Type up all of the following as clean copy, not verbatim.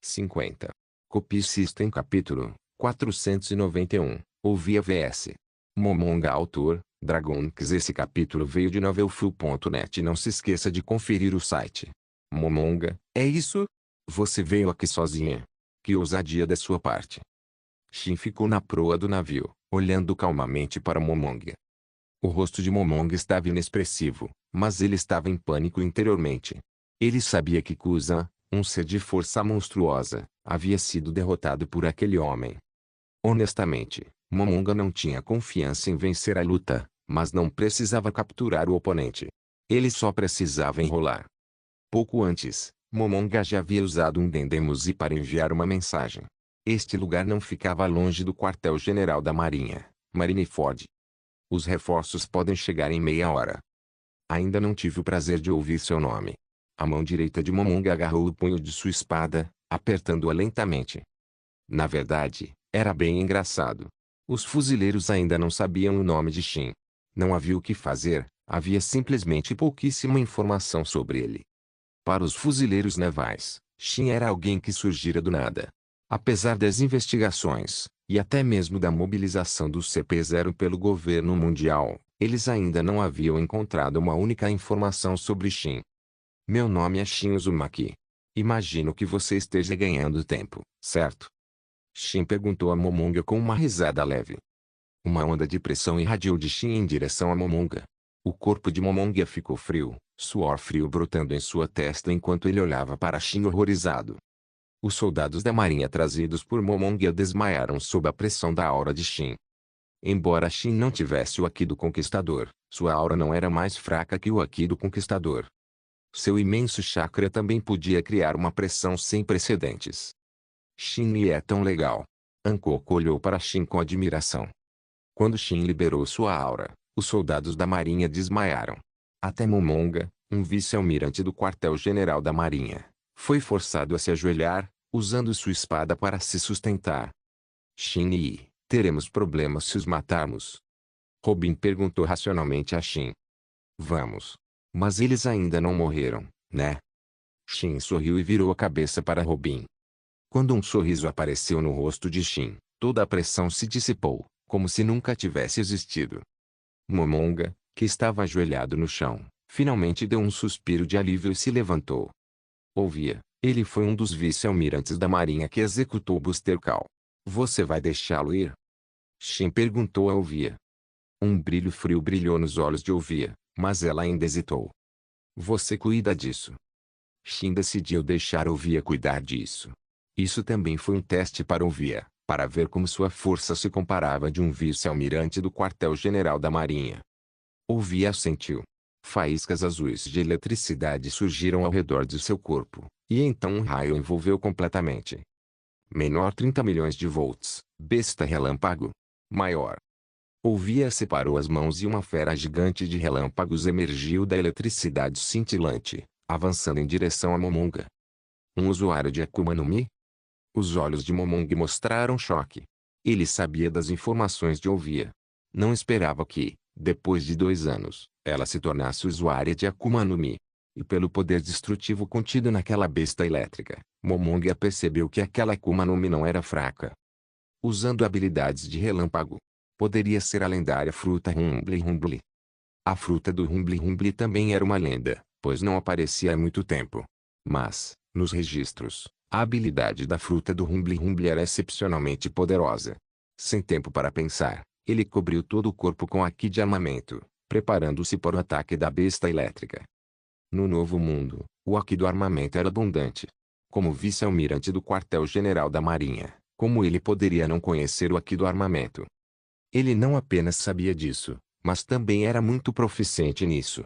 50. Copy System capítulo 491. Ouvia vs. Momonga autor, Dragonix. Esse capítulo veio de novelfull.net. Não se esqueça de conferir o site. Momonga, é isso? Você veio aqui sozinha? Que ousadia da sua parte. Shin ficou na proa do navio, olhando calmamente para Momonga. O rosto de Momonga estava inexpressivo, mas ele estava em pânico interiormente. Ele sabia que Kuzan, um ser de força monstruosa, havia sido derrotado por aquele homem. Honestamente, Momonga não tinha confiança em vencer a luta, mas não precisava capturar o oponente. Ele só precisava enrolar. Pouco antes, Momonga já havia usado um Dendemuzi para enviar uma mensagem. Este lugar não ficava longe do quartel-general da Marinha, Marineford. Os reforços podem chegar em meia hora. Ainda não tive o prazer de ouvir seu nome. A mão direita de Momonga agarrou o punho de sua espada, apertando-a lentamente. Na verdade, era bem engraçado. Os fuzileiros ainda não sabiam o nome de Shin. Não havia o que fazer, havia simplesmente pouquíssima informação sobre ele. Para os fuzileiros navais, Shin era alguém que surgira do nada. Apesar das investigações, e até mesmo da mobilização do CP-0 pelo governo mundial, eles ainda não haviam encontrado uma única informação sobre Shin. Meu nome é Shin Uzumaki. Imagino que você esteja ganhando tempo, certo? Shin perguntou a Momonga com uma risada leve. Uma onda de pressão irradiou de Shin em direção a Momonga. O corpo de Momonga ficou frio, suor frio brotando em sua testa enquanto ele olhava para Shin horrorizado. Os soldados da marinha trazidos por Momonga desmaiaram sob a pressão da aura de Shin. Embora Shin não tivesse o Haki do Conquistador, sua aura não era mais fraca que o Haki do Conquistador. Seu imenso chakra também podia criar uma pressão sem precedentes. Shin é tão legal. Hancock olhou para Shin com admiração. Quando Shin liberou sua aura, os soldados da marinha desmaiaram. Até Momonga, um vice-almirante do quartel-general da marinha, foi forçado a se ajoelhar, usando sua espada para se sustentar. Shin, teremos problemas se os matarmos? Robin perguntou racionalmente a Shin. Vamos. Mas eles ainda não morreram, né? Shin sorriu e virou a cabeça para Robin. Quando um sorriso apareceu no rosto de Shin, toda a pressão se dissipou, como se nunca tivesse existido. Momonga, que estava ajoelhado no chão, finalmente deu um suspiro de alívio e se levantou. Ouvia, ele foi um dos vice-almirantes da marinha que executou Buster Call. Você vai deixá-lo ir? Shin perguntou a Ouvia. Um brilho frio brilhou nos olhos de Ouvia, mas ela ainda hesitou. Você cuida disso. Shin decidiu deixar Ouvia cuidar disso. Isso também foi um teste para Ouvia, para ver como sua força se comparava de um vice-almirante do quartel-general da marinha. Ouvia assentiu. Faíscas azuis de eletricidade surgiram ao redor de seu corpo, e então um raio envolveu completamente. Menor 30 milhões de volts, besta relâmpago. Maior. Ouvia separou as mãos e uma fera gigante de relâmpagos emergiu da eletricidade cintilante, avançando em direção a Momonga. Um usuário de Akuma no Mi? Os olhos de Momonga mostraram choque. Ele sabia das informações de Ouvia. Não esperava que, depois de 2 anos, ela se tornasse usuária de Akuma no Mi. E pelo poder destrutivo contido naquela besta elétrica, Momonga percebeu que aquela Akuma no Mi não era fraca. Usando habilidades de relâmpago, poderia ser a lendária fruta Rumble Rumble. A fruta do Rumble Rumble também era uma lenda, pois não aparecia há muito tempo. Mas, nos registros, a habilidade da fruta do Rumble Rumble era excepcionalmente poderosa. Sem tempo para pensar, ele cobriu todo o corpo com Haki de armamento, preparando-se para o ataque da besta elétrica. No Novo Mundo, o Haki do armamento era abundante. Como vice-almirante do quartel-general da Marinha, como ele poderia não conhecer o Haki do armamento? Ele não apenas sabia disso, mas também era muito proficiente nisso.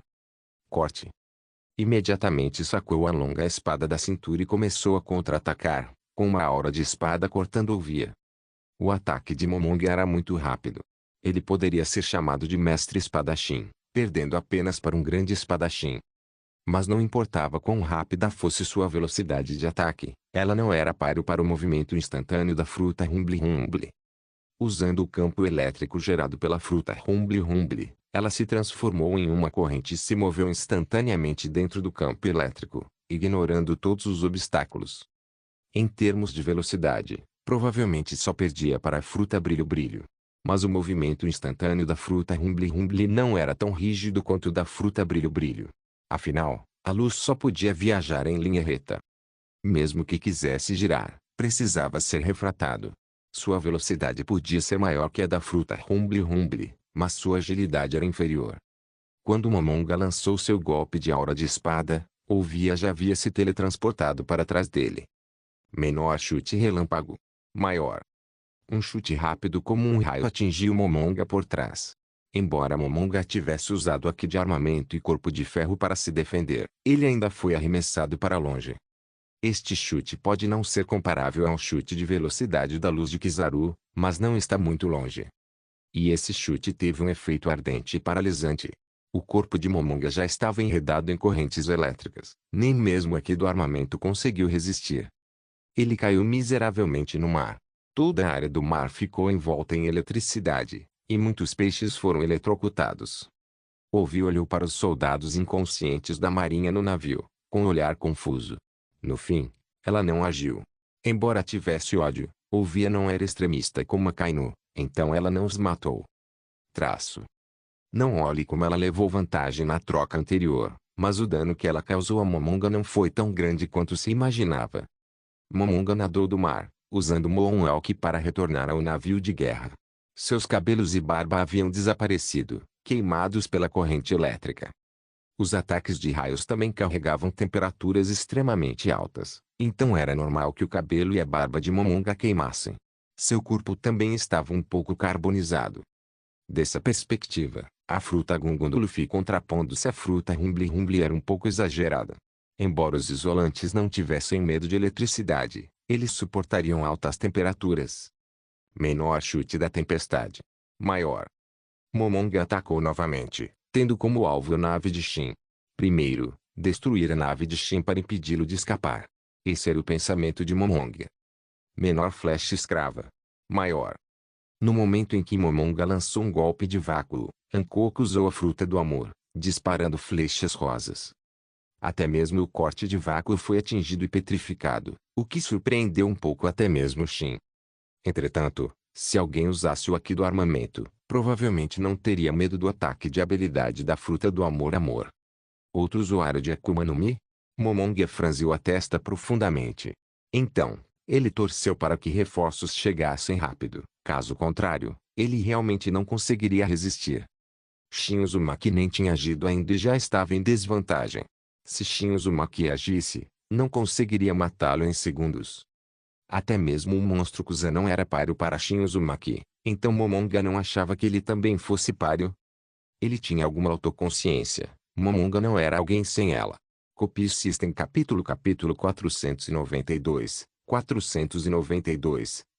Corte. Imediatamente sacou a longa espada da cintura e começou a contra-atacar, com uma aura de espada cortando Ouvia. O ataque de Momonga era muito rápido. Ele poderia ser chamado de mestre espadachim, perdendo apenas para um grande espadachim. Mas não importava quão rápida fosse sua velocidade de ataque, ela não era páreo para o movimento instantâneo da fruta Rumble Rumble. Usando o campo elétrico gerado pela fruta Rumble Rumble, ela se transformou em uma corrente e se moveu instantaneamente dentro do campo elétrico, ignorando todos os obstáculos. Em termos de velocidade, provavelmente só perdia para a fruta brilho-brilho. Mas o movimento instantâneo da fruta rumble-rumble não era tão rígido quanto o da fruta brilho-brilho. Afinal, a luz só podia viajar em linha reta. Mesmo que quisesse girar, precisava ser refratado. Sua velocidade podia ser maior que a da fruta rumble-rumble, mas sua agilidade era inferior. Quando Momonga lançou seu golpe de aura de espada, Ouvia já havia se teletransportado para trás dele. Menor chute relâmpago. Maior. Um chute rápido como um raio atingiu Momonga por trás. Embora Momonga tivesse usado aqui de armamento e corpo de ferro para se defender, ele ainda foi arremessado para longe. Este chute pode não ser comparável ao chute de velocidade da luz de Kizaru, mas não está muito longe. E esse chute teve um efeito ardente e paralisante. O corpo de Momonga já estava enredado em correntes elétricas. Nem mesmo aqui do armamento conseguiu resistir. Ele caiu miseravelmente no mar. Toda a área do mar ficou envolta em eletricidade, e muitos peixes foram eletrocutados. Ovi olhou para os soldados inconscientes da marinha no navio, com um olhar confuso. No fim, ela não agiu. Embora tivesse ódio, Ouvia não era extremista como Akainu, então ela não os matou. Não olhe como ela levou vantagem na troca anterior, mas o dano que ela causou a Momonga não foi tão grande quanto se imaginava. Momonga nadou do mar, usando Moonwalk para retornar ao navio de guerra. Seus cabelos e barba haviam desaparecido, queimados pela corrente elétrica. Os ataques de raios também carregavam temperaturas extremamente altas, então era normal que o cabelo e a barba de Momonga queimassem. Seu corpo também estava um pouco carbonizado. Dessa perspectiva, a fruta Gungun do Luffy contrapondo-se à fruta Rumble Rumble era um pouco exagerada. Embora os isolantes não tivessem medo de eletricidade, eles suportariam altas temperaturas. Menor chute da tempestade. Maior. Momonga atacou novamente, tendo como alvo a nave de Shin. Primeiro, destruir a nave de Shin para impedi-lo de escapar. Esse era o pensamento de Momonga. Menor flecha escrava. Maior. No momento em que Momonga lançou um golpe de vácuo, Hancock usou a fruta do amor, disparando flechas rosas. Até mesmo o corte de vácuo foi atingido e petrificado, o que surpreendeu um pouco até mesmo Shin. Entretanto, se alguém usasse o Haki do armamento, provavelmente não teria medo do ataque de habilidade da fruta do amor. Outro usuário de Akuma no Mi? Momonga franziu a testa profundamente. Então, ele torceu para que reforços chegassem rápido. Caso contrário, ele realmente não conseguiria resistir. Shin Uzumaki nem tinha agido ainda e já estava em desvantagem. Se Shin Uzumaki agisse, não conseguiria matá-lo em segundos. Até mesmo o monstro Kusa não era páreo para Shin Uzumaki, então Momonga não achava que ele também fosse páreo. Ele tinha alguma autoconsciência. Momonga não era alguém sem ela. Copy System capítulo 492.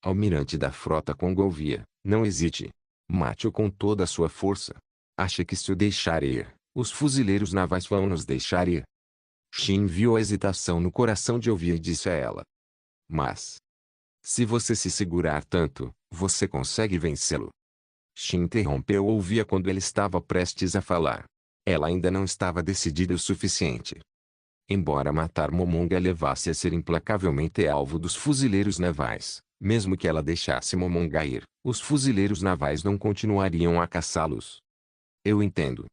Almirante da frota Congovia, não hesite. Mate-o com toda a sua força. Acha que se o deixar ir, os fuzileiros navais vão nos deixar ir? Shin viu a hesitação no coração de Ouvia e disse a ela. Mas, se você se segurar tanto, você consegue vencê-lo. Shin interrompeu Ouvia quando ele estava prestes a falar. Ela ainda não estava decidida o suficiente. Embora matar Momonga levasse a ser implacavelmente alvo dos fuzileiros navais, mesmo que ela deixasse Momonga ir, os fuzileiros navais não continuariam a caçá-los. Eu entendo.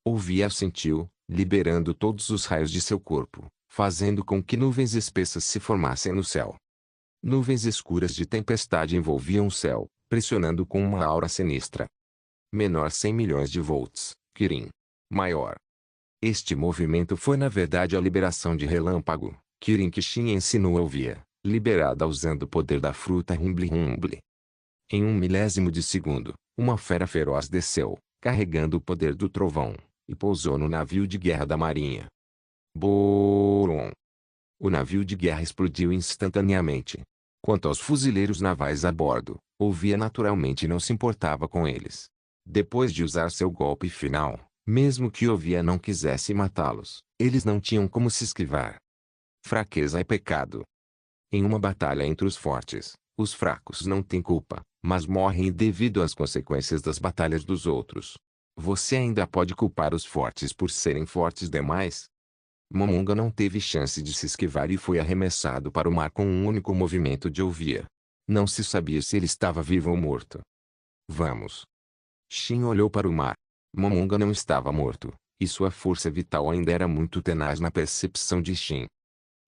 Ouvia assentiu, liberando todos os raios de seu corpo, fazendo com que nuvens espessas se formassem no céu. Nuvens escuras de tempestade envolviam o céu, pressionando com uma aura sinistra. Menor 100 milhões de volts, Kirin. Maior. Este movimento foi na verdade a liberação de relâmpago, Kirin que Shin ensinou a Ouvia, liberada usando o poder da fruta Rumble Rumble. Em um milésimo de segundo, uma fera feroz desceu, carregando o poder do trovão, e pousou no navio de guerra da marinha. Boom! O navio de guerra explodiu instantaneamente. Quanto aos fuzileiros navais a bordo, Ouvia naturalmente não se importava com eles. Depois de usar seu golpe final, mesmo que Ouvia não quisesse matá-los, eles não tinham como se esquivar. Fraqueza é pecado. Em uma batalha entre os fortes, os fracos não têm culpa, mas morrem devido às consequências das batalhas dos outros. Você ainda pode culpar os fortes por serem fortes demais? Momonga não teve chance de se esquivar e foi arremessado para o mar com um único movimento de ouvia. Não se sabia se ele estava vivo ou morto. Vamos. Shin olhou para o mar. Momonga não estava morto, e sua força vital ainda era muito tenaz na percepção de Shin.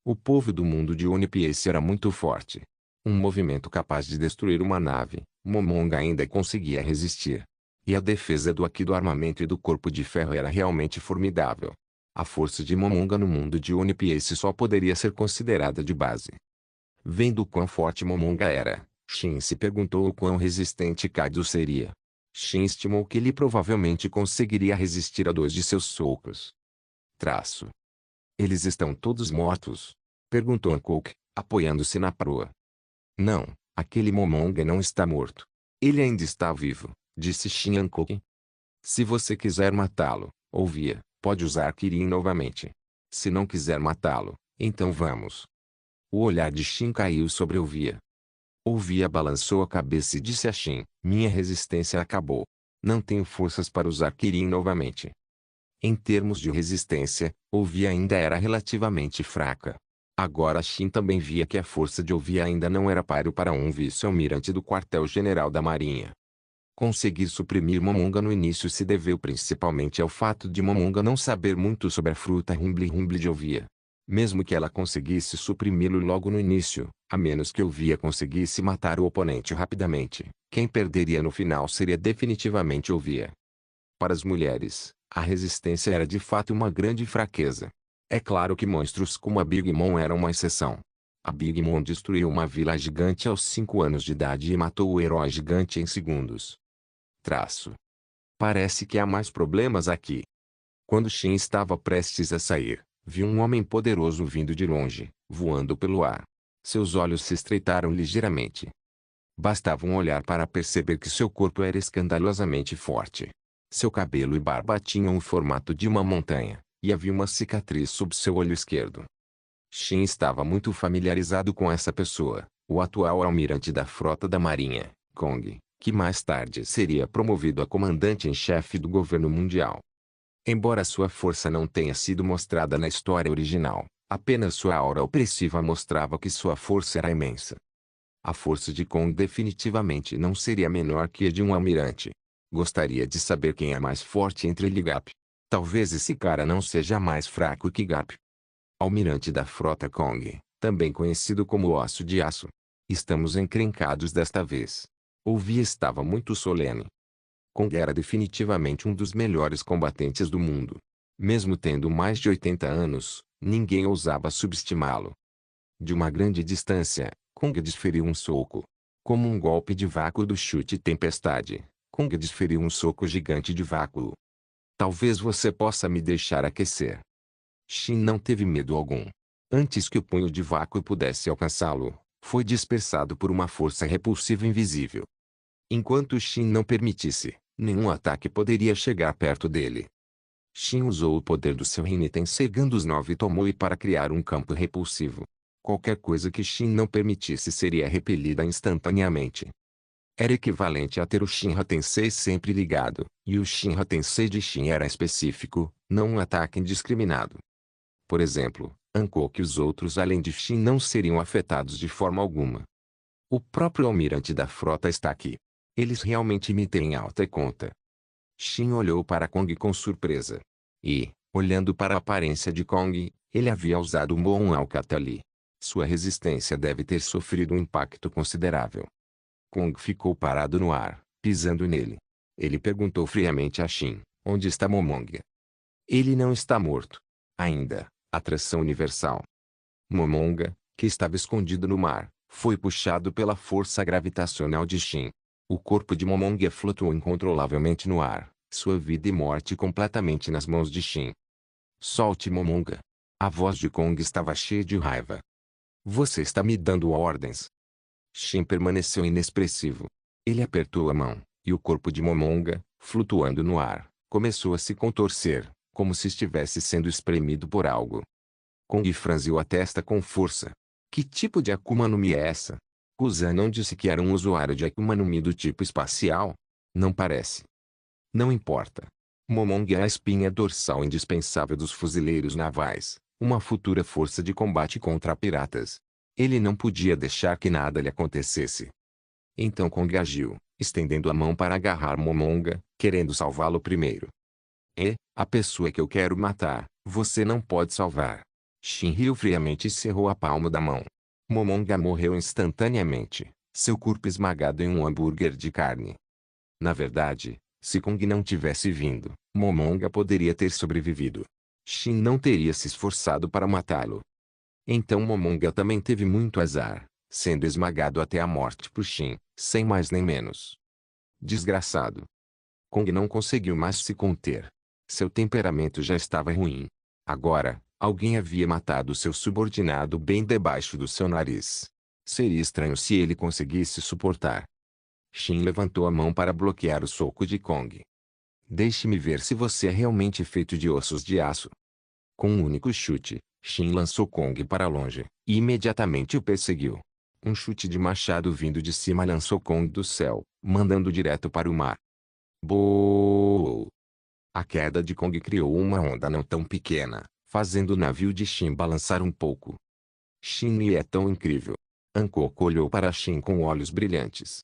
O povo do mundo de One Piece era muito forte. Um movimento capaz de destruir uma nave, Momonga ainda conseguia resistir. E a defesa do Haki do armamento e do corpo de ferro era realmente formidável. A força de Momonga no mundo de One Piece só poderia ser considerada de base. Vendo o quão forte Momonga era, Shin se perguntou o quão resistente Kaido seria. Shin estimou que ele provavelmente conseguiria resistir a 2 de seus socos. Traço. Eles estão todos mortos? Perguntou Hancock, apoiando-se na proa. Não, aquele Momonga não está morto. Ele ainda está vivo, disse Shin Hancock. Se você quiser matá-lo, ouvia, pode usar Kirin novamente. Se não quiser matá-lo, então vamos. O olhar de Shin caiu sobre Ouvia. Ouvia balançou a cabeça e disse a Shin, minha resistência acabou. Não tenho forças para usar Kirin novamente. Em termos de resistência, Ouvia ainda era relativamente fraca. Agora Shin também via que a força de Ouvia ainda não era páreo para um vice-almirante do quartel-general da Marinha. Conseguir suprimir Momonga no início se deveu principalmente ao fato de Momonga não saber muito sobre a fruta Rumble de Ouvia. Mesmo que ela conseguisse suprimi-lo logo no início, a menos que Ouvia conseguisse matar o oponente rapidamente, quem perderia no final seria definitivamente Ouvia. Para as mulheres, a resistência era de fato uma grande fraqueza. É claro que monstros como a Big Mom eram uma exceção. A Big Mom destruiu uma vila gigante aos 5 anos de idade e matou o herói gigante em segundos. Traço. Parece que há mais problemas aqui. Quando Shin estava prestes a sair, viu um homem poderoso vindo de longe, voando pelo ar. Seus olhos se estreitaram ligeiramente. Bastava um olhar para perceber que seu corpo era escandalosamente forte. Seu cabelo e barba tinham o formato de uma montanha, e havia uma cicatriz sob seu olho esquerdo. Shin estava muito familiarizado com essa pessoa, o atual almirante da frota da Marinha, Kong, que mais tarde seria promovido a comandante em chefe do governo mundial. Embora sua força não tenha sido mostrada na história original, apenas sua aura opressiva mostrava que sua força era imensa. A força de Kong definitivamente não seria menor que a de um almirante. Gostaria de saber quem é mais forte entre ele e Garp. Talvez esse cara não seja mais fraco que Garp. Almirante da frota Kong, também conhecido como Osso de Aço. Estamos encrencados desta vez. Ouvia estava muito solene. Kong era definitivamente um dos melhores combatentes do mundo. Mesmo tendo mais de 80 anos, ninguém ousava subestimá-lo. De uma grande distância, Kong desferiu um soco. Como um golpe de vácuo do chute tempestade, Kong desferiu um soco gigante de vácuo. Talvez você possa me deixar aquecer. Shin não teve medo algum. Antes que o punho de vácuo pudesse alcançá-lo, foi dispersado por uma força repulsiva invisível. Enquanto Shin não permitisse, nenhum ataque poderia chegar perto dele. Shin usou o poder do seu Rinnegan cegando os 9 Tomoe para criar um campo repulsivo. Qualquer coisa que Shin não permitisse seria repelida instantaneamente. Era equivalente a ter o Shinra Tensei sempre ligado, e o Shinra Tensei de Shin era específico, não um ataque indiscriminado. Por exemplo, Hancock e os outros além de Shin não seriam afetados de forma alguma. O próprio almirante da frota está aqui. Eles realmente me têm alta conta. Shin olhou para Kong com surpresa. E, olhando para a aparência de Kong, ele havia usado um bom Alcatali. Sua resistência deve ter sofrido um impacto considerável. Kong ficou parado no ar, pisando nele. Ele perguntou friamente a Shin, onde está Momonga? Ele não está morto. Ainda, atração universal. Momonga, que estava escondido no mar, foi puxado pela força gravitacional de Shin. O corpo de Momonga flutuou incontrolavelmente no ar, sua vida e morte completamente nas mãos de Shin. Solte Momonga. A voz de Kong estava cheia de raiva. Você está me dando ordens. Shin permaneceu inexpressivo. Ele apertou a mão, e o corpo de Momonga, flutuando no ar, começou a se contorcer, como se estivesse sendo espremido por algo. Kong franziu a testa com força. Que tipo de Akuma no Mi é essa? Kuzan não disse que era um usuário de Akuma no Mi do tipo espacial? Não parece. Não importa. Momonga é a espinha dorsal indispensável dos fuzileiros navais, uma futura força de combate contra piratas. Ele não podia deixar que nada lhe acontecesse. Então Kong agiu, estendendo a mão para agarrar Momonga, querendo salvá-lo primeiro. A pessoa que eu quero matar, você não pode salvar. Shin riu friamente e cerrou a palma da mão. Momonga morreu instantaneamente, seu corpo esmagado em um hambúrguer de carne. Na verdade, se Kong não tivesse vindo, Momonga poderia ter sobrevivido. Shin não teria se esforçado para matá-lo. Então Momonga também teve muito azar, sendo esmagado até a morte por Shin, sem mais nem menos. Desgraçado. Kong não conseguiu mais se conter. Seu temperamento já estava ruim. Agora, alguém havia matado seu subordinado bem debaixo do seu nariz. Seria estranho se ele conseguisse suportar. Shin levantou a mão para bloquear o soco de Kong. Deixe-me ver se você é realmente feito de ossos de aço. Com um único chute, Shin lançou Kong para longe, e imediatamente o perseguiu. Um chute de machado vindo de cima lançou Kong do céu, mandando direto para o mar. Boou! A queda de Kong criou uma onda não tão pequena, fazendo o navio de Shin balançar um pouco. Shin é tão incrível. Hancock olhou para Shin com olhos brilhantes.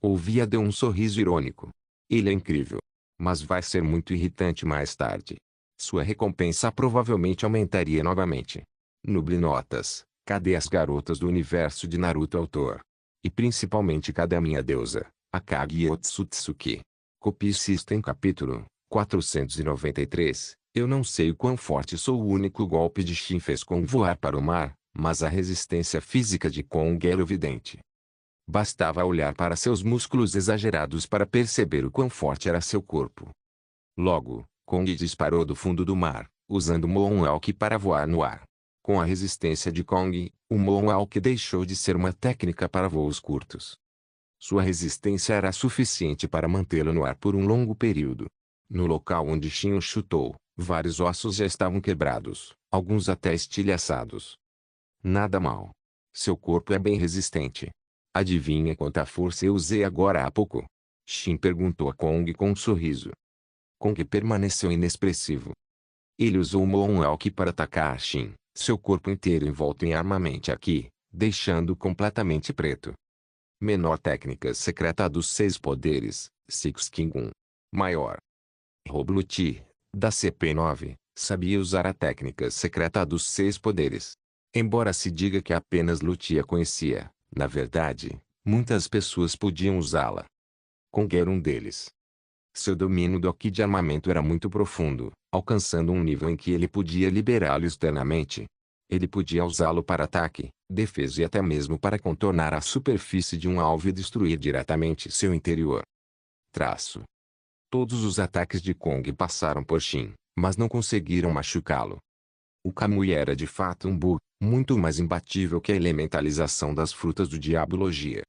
Ouvia deu um sorriso irônico. Ele é incrível. Mas vai ser muito irritante mais tarde. Sua recompensa provavelmente aumentaria novamente. Nuble notas. Cadê as garotas do universo de Naruto autor? E principalmente cadê a minha deusa, Akagi Otsutsuki? Copy System capítulo 493. Eu não sei o quão forte sou. O único golpe de Shin fez Kong voar para o mar, mas a resistência física de Kong era evidente. Bastava olhar para seus músculos exagerados para perceber o quão forte era seu corpo. Logo, Kong disparou do fundo do mar, usando o Moonwalk para voar no ar. Com a resistência de Kong, o Moonwalk deixou de ser uma técnica para voos curtos. Sua resistência era suficiente para mantê-lo no ar por um longo período. No local onde Shin o chutou, vários ossos já estavam quebrados, alguns até estilhaçados. Nada mal. Seu corpo é bem resistente. Adivinha quanta força eu usei agora há pouco? Shin perguntou a Kong com um sorriso. Kong permaneceu inexpressivo. Ele usou o Moonwalk para atacar Shin, seu corpo inteiro envolto em armamento aqui, deixando completamente preto. Menor técnica secreta dos 6 poderes, Six King 1. Maior. Robluti, da CP9, sabia usar a técnica secreta dos 6 poderes. Embora se diga que apenas Luti a conhecia, na verdade, muitas pessoas podiam usá-la. Kong era um deles. Seu domínio do Ki de armamento era muito profundo, alcançando um nível em que ele podia liberá-lo externamente. Ele podia usá-lo para ataque, defesa e até mesmo para contornar a superfície de um alvo e destruir diretamente seu interior. Traço. Todos os ataques de Kong passaram por Shin, mas não conseguiram machucá-lo. O Kamui era de fato um Bu, muito mais imbatível que a elementalização das frutas do Diabologia.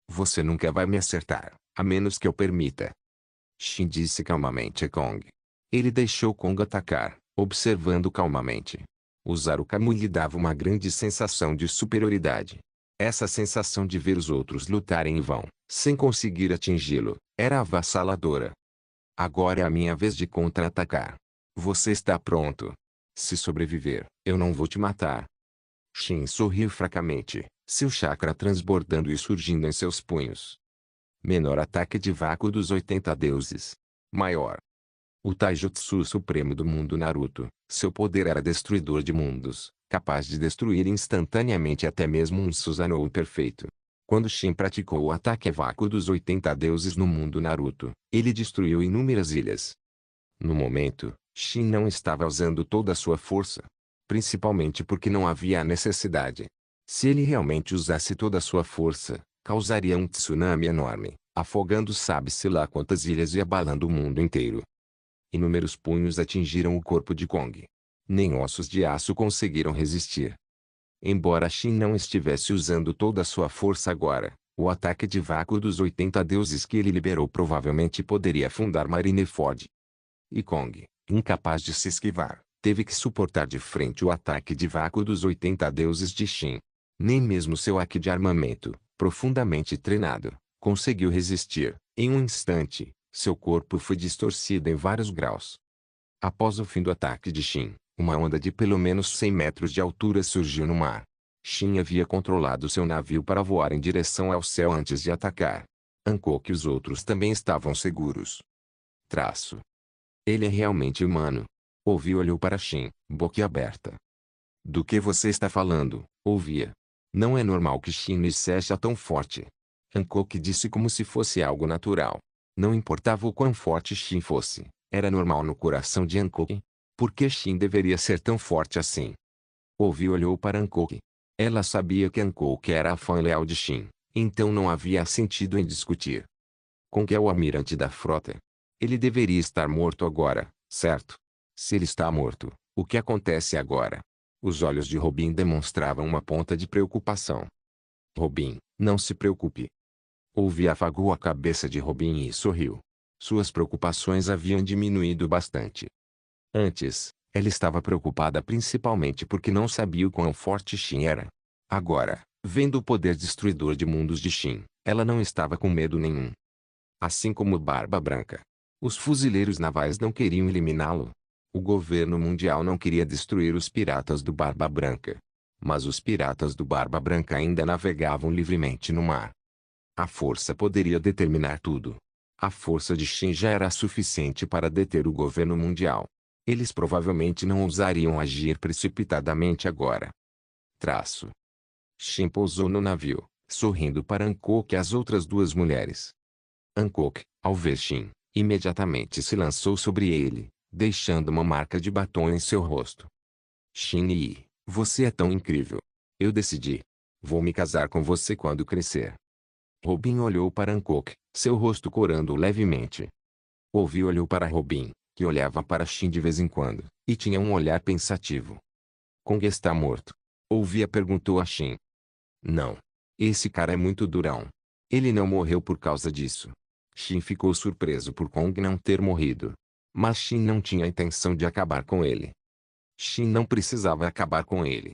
Você nunca vai me acertar, a menos que eu permita. Shin disse calmamente a Kong. Ele deixou Kong atacar, observando calmamente. Usar o Kamui lhe dava uma grande sensação de superioridade. Essa sensação de ver os outros lutarem em vão, sem conseguir atingi-lo, era avassaladora. Agora é a minha vez de contra-atacar. Você está pronto? Se sobreviver, eu não vou te matar. Shin sorriu fracamente, seu chakra transbordando e surgindo em seus punhos. Menor ataque de vácuo dos 80 deuses. Maior. O Taijutsu supremo do mundo Naruto, seu poder era destruidor de mundos, capaz de destruir instantaneamente até mesmo um Susanoo perfeito. Quando Shin praticou o ataque a vácuo dos 80 deuses no mundo Naruto, ele destruiu inúmeras ilhas. No momento, Shin não estava usando toda a sua força. Principalmente porque não havia a necessidade. Se ele realmente usasse toda a sua força, causaria um tsunami enorme, afogando sabe-se lá quantas ilhas e abalando o mundo inteiro. Inúmeros punhos atingiram o corpo de Kong. Nem ossos de aço conseguiram resistir. Embora Shin não estivesse usando toda a sua força agora, o ataque de vácuo dos 80 deuses que ele liberou provavelmente poderia afundar Marineford. E Kong, incapaz de se esquivar, teve que suportar de frente o ataque de vácuo dos 80 deuses de Shin. Nem mesmo seu haki de armamento, profundamente treinado, conseguiu resistir. Em um instante, seu corpo foi distorcido em vários graus. Após o fim do ataque de Shin, Uma onda de pelo menos 100 metros de altura surgiu no mar. Shin havia controlado seu navio para voar em direção ao céu antes de atacar. Hancock e os outros também estavam seguros. Traço. Ele é realmente humano. Ouvia olhou para Shin, boquiaberta. Do que você está falando? Ouvia. Não é normal que Shin seja tão forte. Hancock disse como se fosse algo natural. Não importava o quão forte Shin fosse, era normal no coração de Hancock. Por que Shin deveria ser tão forte assim? Ovi olhou para Hancock. Ela sabia que Hancock era a fã leal de Shin, então não havia sentido em discutir. Kong é o almirante da frota. Ele deveria estar morto agora, certo? Se ele está morto, o que acontece agora? Os olhos de Robin demonstravam uma ponta de preocupação. Robin, não se preocupe. Ovi afagou a cabeça de Robin e sorriu. Suas preocupações haviam diminuído bastante. Antes, ela estava preocupada principalmente porque não sabia o quão forte Shin era. Agora, vendo o poder destruidor de mundos de Shin, ela não estava com medo nenhum. Assim como Barba Branca. Os fuzileiros navais não queriam eliminá-lo. O governo mundial não queria destruir os piratas do Barba Branca. Mas os piratas do Barba Branca ainda navegavam livremente no mar. A força poderia determinar tudo. A força de Shin já era suficiente para deter o governo mundial. Eles provavelmente não ousariam agir precipitadamente agora. Traço. Shin pousou no navio, sorrindo para Hancock e as outras duas mulheres. Hancock, ao ver Shin, imediatamente se lançou sobre ele, deixando uma marca de batom em seu rosto. Shin, você é tão incrível. Eu decidi. Vou me casar com você quando crescer. Robin olhou para Hancock, seu rosto corando levemente. Ovi olhou para Robin, que olhava para Shin de vez em quando, e tinha um olhar pensativo. Kong está morto? Ouvia perguntou a Shin. Não. Esse cara é muito durão. Ele não morreu por causa disso. Shin ficou surpreso por Kong não ter morrido. Mas Shin não tinha intenção de acabar com ele. Shin não precisava acabar com ele.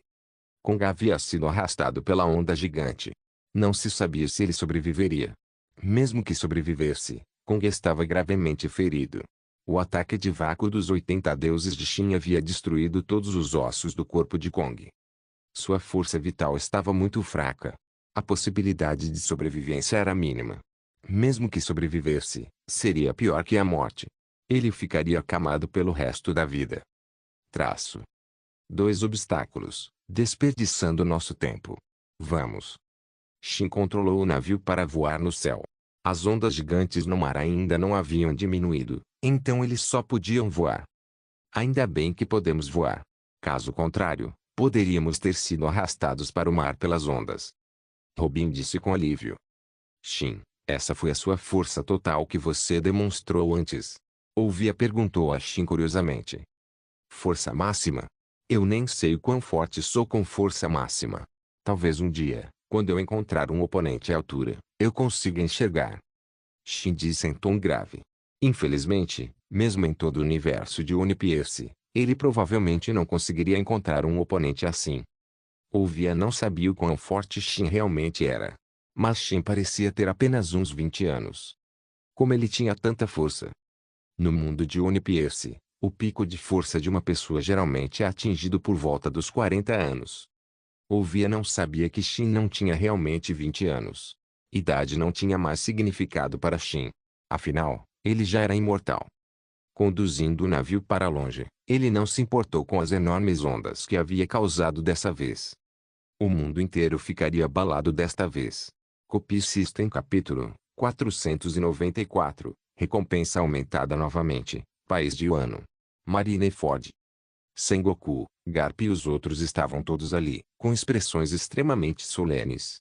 Kong havia sido arrastado pela onda gigante. Não se sabia se ele sobreviveria. Mesmo que sobrevivesse, Kong estava gravemente ferido. O ataque de vácuo dos 80 deuses de Shin havia destruído todos os ossos do corpo de Kong. Sua força vital estava muito fraca. A possibilidade de sobrevivência era mínima. Mesmo que sobrevivesse, seria pior que a morte. Ele ficaria acamado pelo resto da vida. Traço. 2 obstáculos, desperdiçando nosso tempo. Vamos. Shin controlou o navio para voar no céu. As ondas gigantes no mar ainda não haviam diminuído, então eles só podiam voar. Ainda bem que podemos voar. Caso contrário, poderíamos ter sido arrastados para o mar pelas ondas. Robin disse com alívio. Shin, essa foi a sua força total que você demonstrou antes. Ouvia perguntou a Shin curiosamente. Força máxima? Eu nem sei o quão forte sou com força máxima. Talvez um dia, quando eu encontrar um oponente à altura, eu consiga enxergar. Shin disse em tom grave. Infelizmente, mesmo em todo o universo de One Piece, ele provavelmente não conseguiria encontrar um oponente assim. Ouvia não sabia o quão forte Shin realmente era. Mas Shin parecia ter apenas uns 20 anos. Como ele tinha tanta força? No mundo de One Piece, o pico de força de uma pessoa geralmente é atingido por volta dos 40 anos. Ouvia não sabia que Shin não tinha realmente 20 anos. Idade não tinha mais significado para Shin. Afinal, ele já era imortal. Conduzindo o navio para longe, ele não se importou com as enormes ondas que havia causado dessa vez. O mundo inteiro ficaria abalado desta vez. Copy System capítulo 494, recompensa aumentada novamente, país de Wano. Marineford. Sengoku, Garp e os outros estavam todos ali, com expressões extremamente solenes.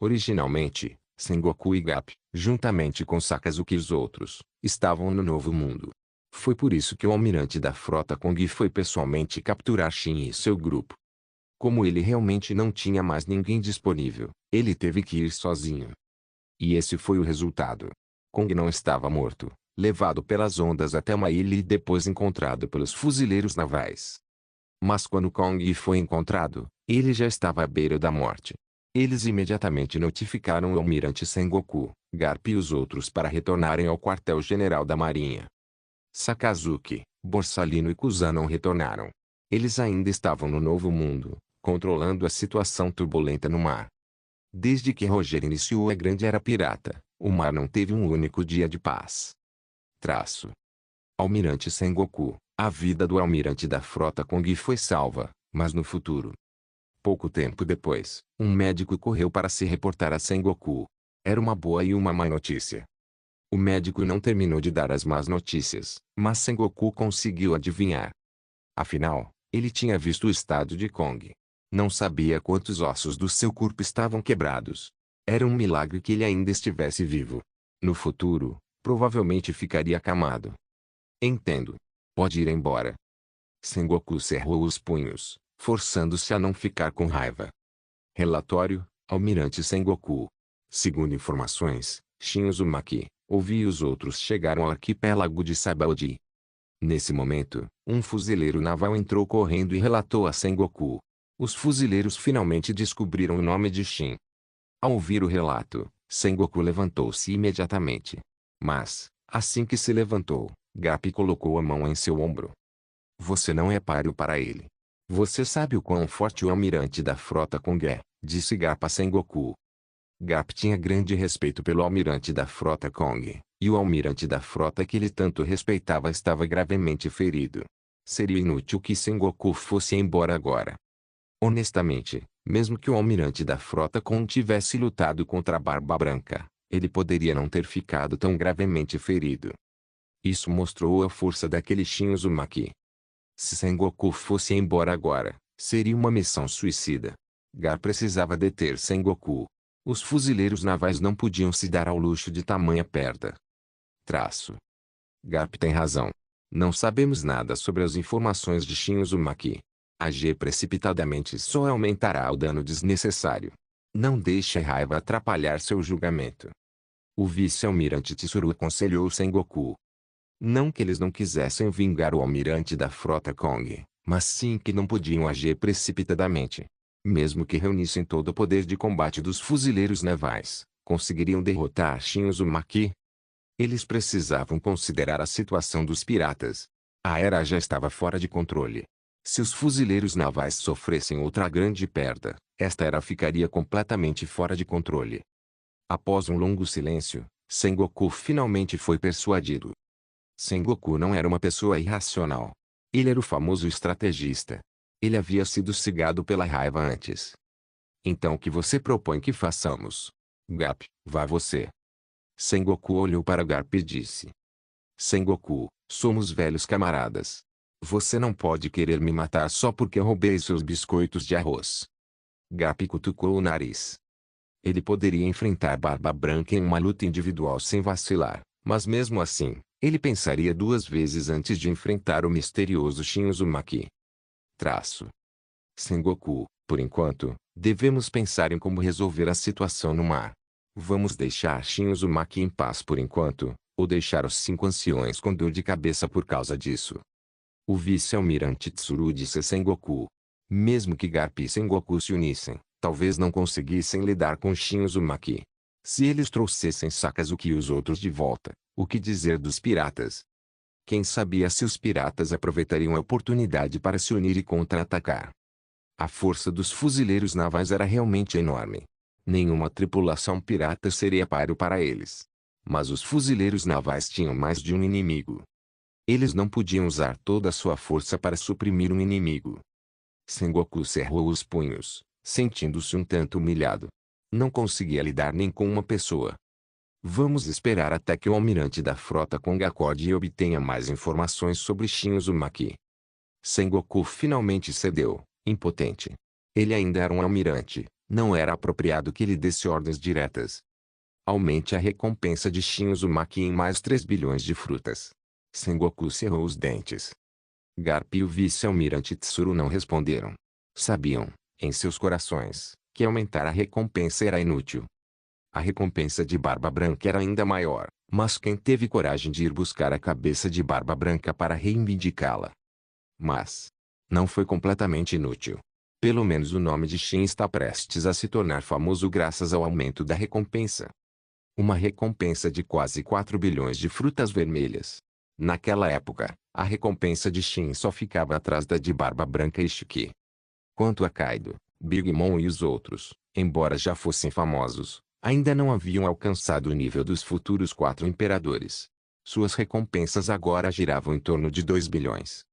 Originalmente, Sengoku e Garp, juntamente com Sakazuki e os outros, estavam no Novo Mundo. Foi por isso que o almirante da frota Kong foi pessoalmente capturar Shin e seu grupo. Como ele realmente não tinha mais ninguém disponível, ele teve que ir sozinho. E esse foi o resultado. Kong não estava morto, levado pelas ondas até uma ilha e depois encontrado pelos fuzileiros navais. Mas quando Kong foi encontrado, ele já estava à beira da morte. Eles imediatamente notificaram o almirante Sengoku, Garp e os outros para retornarem ao quartel-general da marinha. Sakazuki, Borsalino e Kusa não retornaram. Eles ainda estavam no Novo Mundo, controlando a situação turbulenta no mar. Desde que Roger iniciou a Grande Era Pirata, o mar não teve um único dia de paz. Almirante Sengoku, a vida do almirante da frota Kong foi salva, mas no futuro. Pouco tempo depois, um médico correu para se reportar a Sengoku. Era uma boa e uma má notícia. O médico não terminou de dar as más notícias, mas Sengoku conseguiu adivinhar. Afinal, ele tinha visto o estado de Kong. Não sabia quantos ossos do seu corpo estavam quebrados. Era um milagre que ele ainda estivesse vivo. No futuro, provavelmente ficaria acamado. Entendo. Pode ir embora. Sengoku cerrou os punhos, forçando-se a não ficar com raiva. Relatório, Almirante Sengoku. Segundo informações, Shin Uzumaki, Ovi e os outros chegaram ao arquipélago de Sabaody. Nesse momento, um fuzileiro naval entrou correndo e relatou a Sengoku. Os fuzileiros finalmente descobriram o nome de Shin. Ao ouvir o relato, Sengoku levantou-se imediatamente. Mas, assim que se levantou, Garp colocou a mão em seu ombro. Você não é páreo para ele. Você sabe o quão forte o almirante da frota Kong é, disse Garp a Sengoku. Garp tinha grande respeito pelo almirante da frota Kong, e o almirante da frota que ele tanto respeitava estava gravemente ferido. Seria inútil que Sengoku fosse embora agora. Honestamente, mesmo que o almirante da frota Kong tivesse lutado contra a Barba Branca, ele poderia não ter ficado tão gravemente ferido. Isso mostrou a força daquele Shin Uzumaki. Se Sengoku fosse embora agora, seria uma missão suicida. Garp precisava deter Sengoku. Os fuzileiros navais não podiam se dar ao luxo de tamanha perda. Garp tem razão. Não sabemos nada sobre as informações de Shin Uzumaki. Agir precipitadamente só aumentará o dano desnecessário. Não deixe a raiva atrapalhar seu julgamento. O vice-almirante Tsuru aconselhou Sengoku. Não que eles não quisessem vingar o almirante da frota Kong, mas sim que não podiam agir precipitadamente. Mesmo que reunissem todo o poder de combate dos fuzileiros navais, conseguiriam derrotar Shin Uzumaki? Eles precisavam considerar a situação dos piratas. A era já estava fora de controle. Se os fuzileiros navais sofressem outra grande perda, esta era ficaria completamente fora de controle. Após um longo silêncio, Sengoku finalmente foi persuadido. Sengoku não era uma pessoa irracional. Ele era o famoso estrategista. Ele havia sido cegado pela raiva antes. Então o que você propõe que façamos? Garp, vá você. Sengoku olhou para Garp e disse. Sengoku, somos velhos camaradas. Você não pode querer me matar só porque roubei seus biscoitos de arroz. Garp cutucou o nariz. Ele poderia enfrentar Barba Branca em uma luta individual sem vacilar, mas mesmo assim, ele pensaria duas vezes antes de enfrentar o misterioso Shin Uzumaki. Sengoku, por enquanto, devemos pensar em como resolver a situação no mar. Vamos deixar Shin Uzumaki em paz por enquanto, ou deixar os 5 anciões com dor de cabeça por causa disso. O vice-almirante Tsuru disse a Sengoku. Mesmo que Garp e Sengoku se unissem, talvez não conseguissem lidar com Shin Uzumaki. Se eles trouxessem Sakazuki e os outros de volta, o que dizer dos piratas? Quem sabia se os piratas aproveitariam a oportunidade para se unir e contra-atacar? A força dos fuzileiros navais era realmente enorme. Nenhuma tripulação pirata seria páreo para eles. Mas os fuzileiros navais tinham mais de um inimigo. Eles não podiam usar toda a sua força para suprimir um inimigo. Sengoku cerrou os punhos, sentindo-se um tanto humilhado. Não conseguia lidar nem com uma pessoa. Vamos esperar até que o almirante da frota Kong acorde e obtenha mais informações sobre Shin Uzumaki. Sengoku finalmente cedeu, impotente. Ele ainda era um almirante, não era apropriado que ele desse ordens diretas. Aumente a recompensa de Shin Uzumaki em mais 3 bilhões de frutas. Sengoku cerrou os dentes. Garp e o vice-almirante Tsuru não responderam. Sabiam, em seus corações, que aumentar a recompensa era inútil. A recompensa de Barba Branca era ainda maior, mas quem teve coragem de ir buscar a cabeça de Barba Branca para reivindicá-la? Mas não foi completamente inútil. Pelo menos o nome de Shin está prestes a se tornar famoso graças ao aumento da recompensa. Uma recompensa de quase 4 bilhões de frutas vermelhas. Naquela época, a recompensa de Shin só ficava atrás da de Barba Branca e Shiki. Quanto a Kaido, Big Mom e os outros, embora já fossem famosos, ainda não haviam alcançado o nível dos futuros 4 imperadores. Suas recompensas agora giravam em torno de 2 bilhões.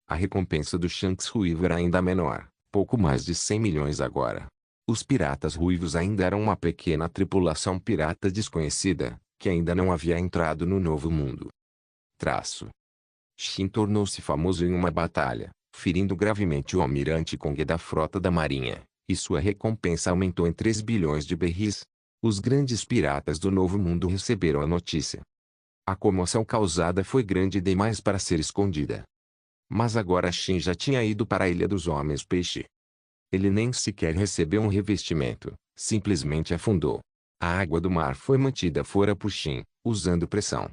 A recompensa do Shanks Ruivo era ainda menor, pouco mais de 100 milhões agora. Os piratas ruivos ainda eram uma pequena tripulação pirata desconhecida, que ainda não havia entrado no Novo Mundo. Shin tornou-se famoso em uma batalha, ferindo gravemente o almirante Kong da frota da marinha, e sua recompensa aumentou em 3 bilhões de berris. Os grandes piratas do Novo Mundo receberam a notícia. A comoção causada foi grande demais para ser escondida. Mas agora Shin já tinha ido para a Ilha dos Homens-Peixe. Ele nem sequer recebeu um revestimento, simplesmente afundou. A água do mar foi mantida fora por Shin, usando pressão.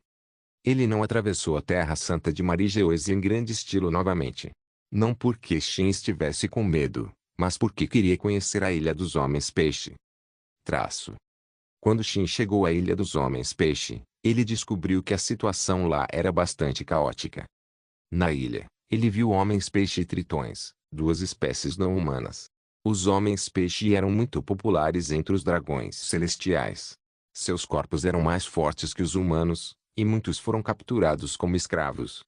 Ele não atravessou a Terra Santa de Marigeoise em grande estilo novamente. Não porque Shin estivesse com medo, mas porque queria conhecer a Ilha dos Homens-Peixe. Quando Shin chegou à Ilha dos Homens-Peixe, ele descobriu que a situação lá era bastante caótica. Na ilha, ele viu homens-peixe e tritões, 2 espécies não humanas. Os homens-peixe eram muito populares entre os dragões celestiais. Seus corpos eram mais fortes que os humanos, e muitos foram capturados como escravos.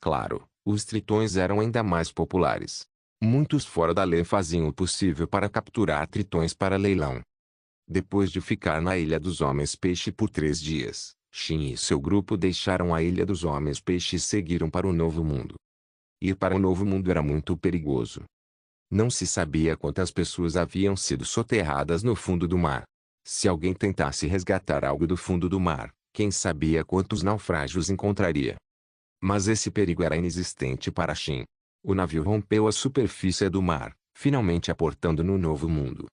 Claro, os tritões eram ainda mais populares. Muitos fora da lei faziam o possível para capturar tritões para leilão. Depois de ficar na Ilha dos Homens-Peixe por 3 dias, Shin e seu grupo deixaram a Ilha dos Homens-Peixe e seguiram para o Novo Mundo. Ir para o Novo Mundo era muito perigoso. Não se sabia quantas pessoas haviam sido soterradas no fundo do mar. Se alguém tentasse resgatar algo do fundo do mar, quem sabia quantos naufrágios encontraria. Mas esse perigo era inexistente para Shin. O navio rompeu a superfície do mar, finalmente aportando no Novo Mundo.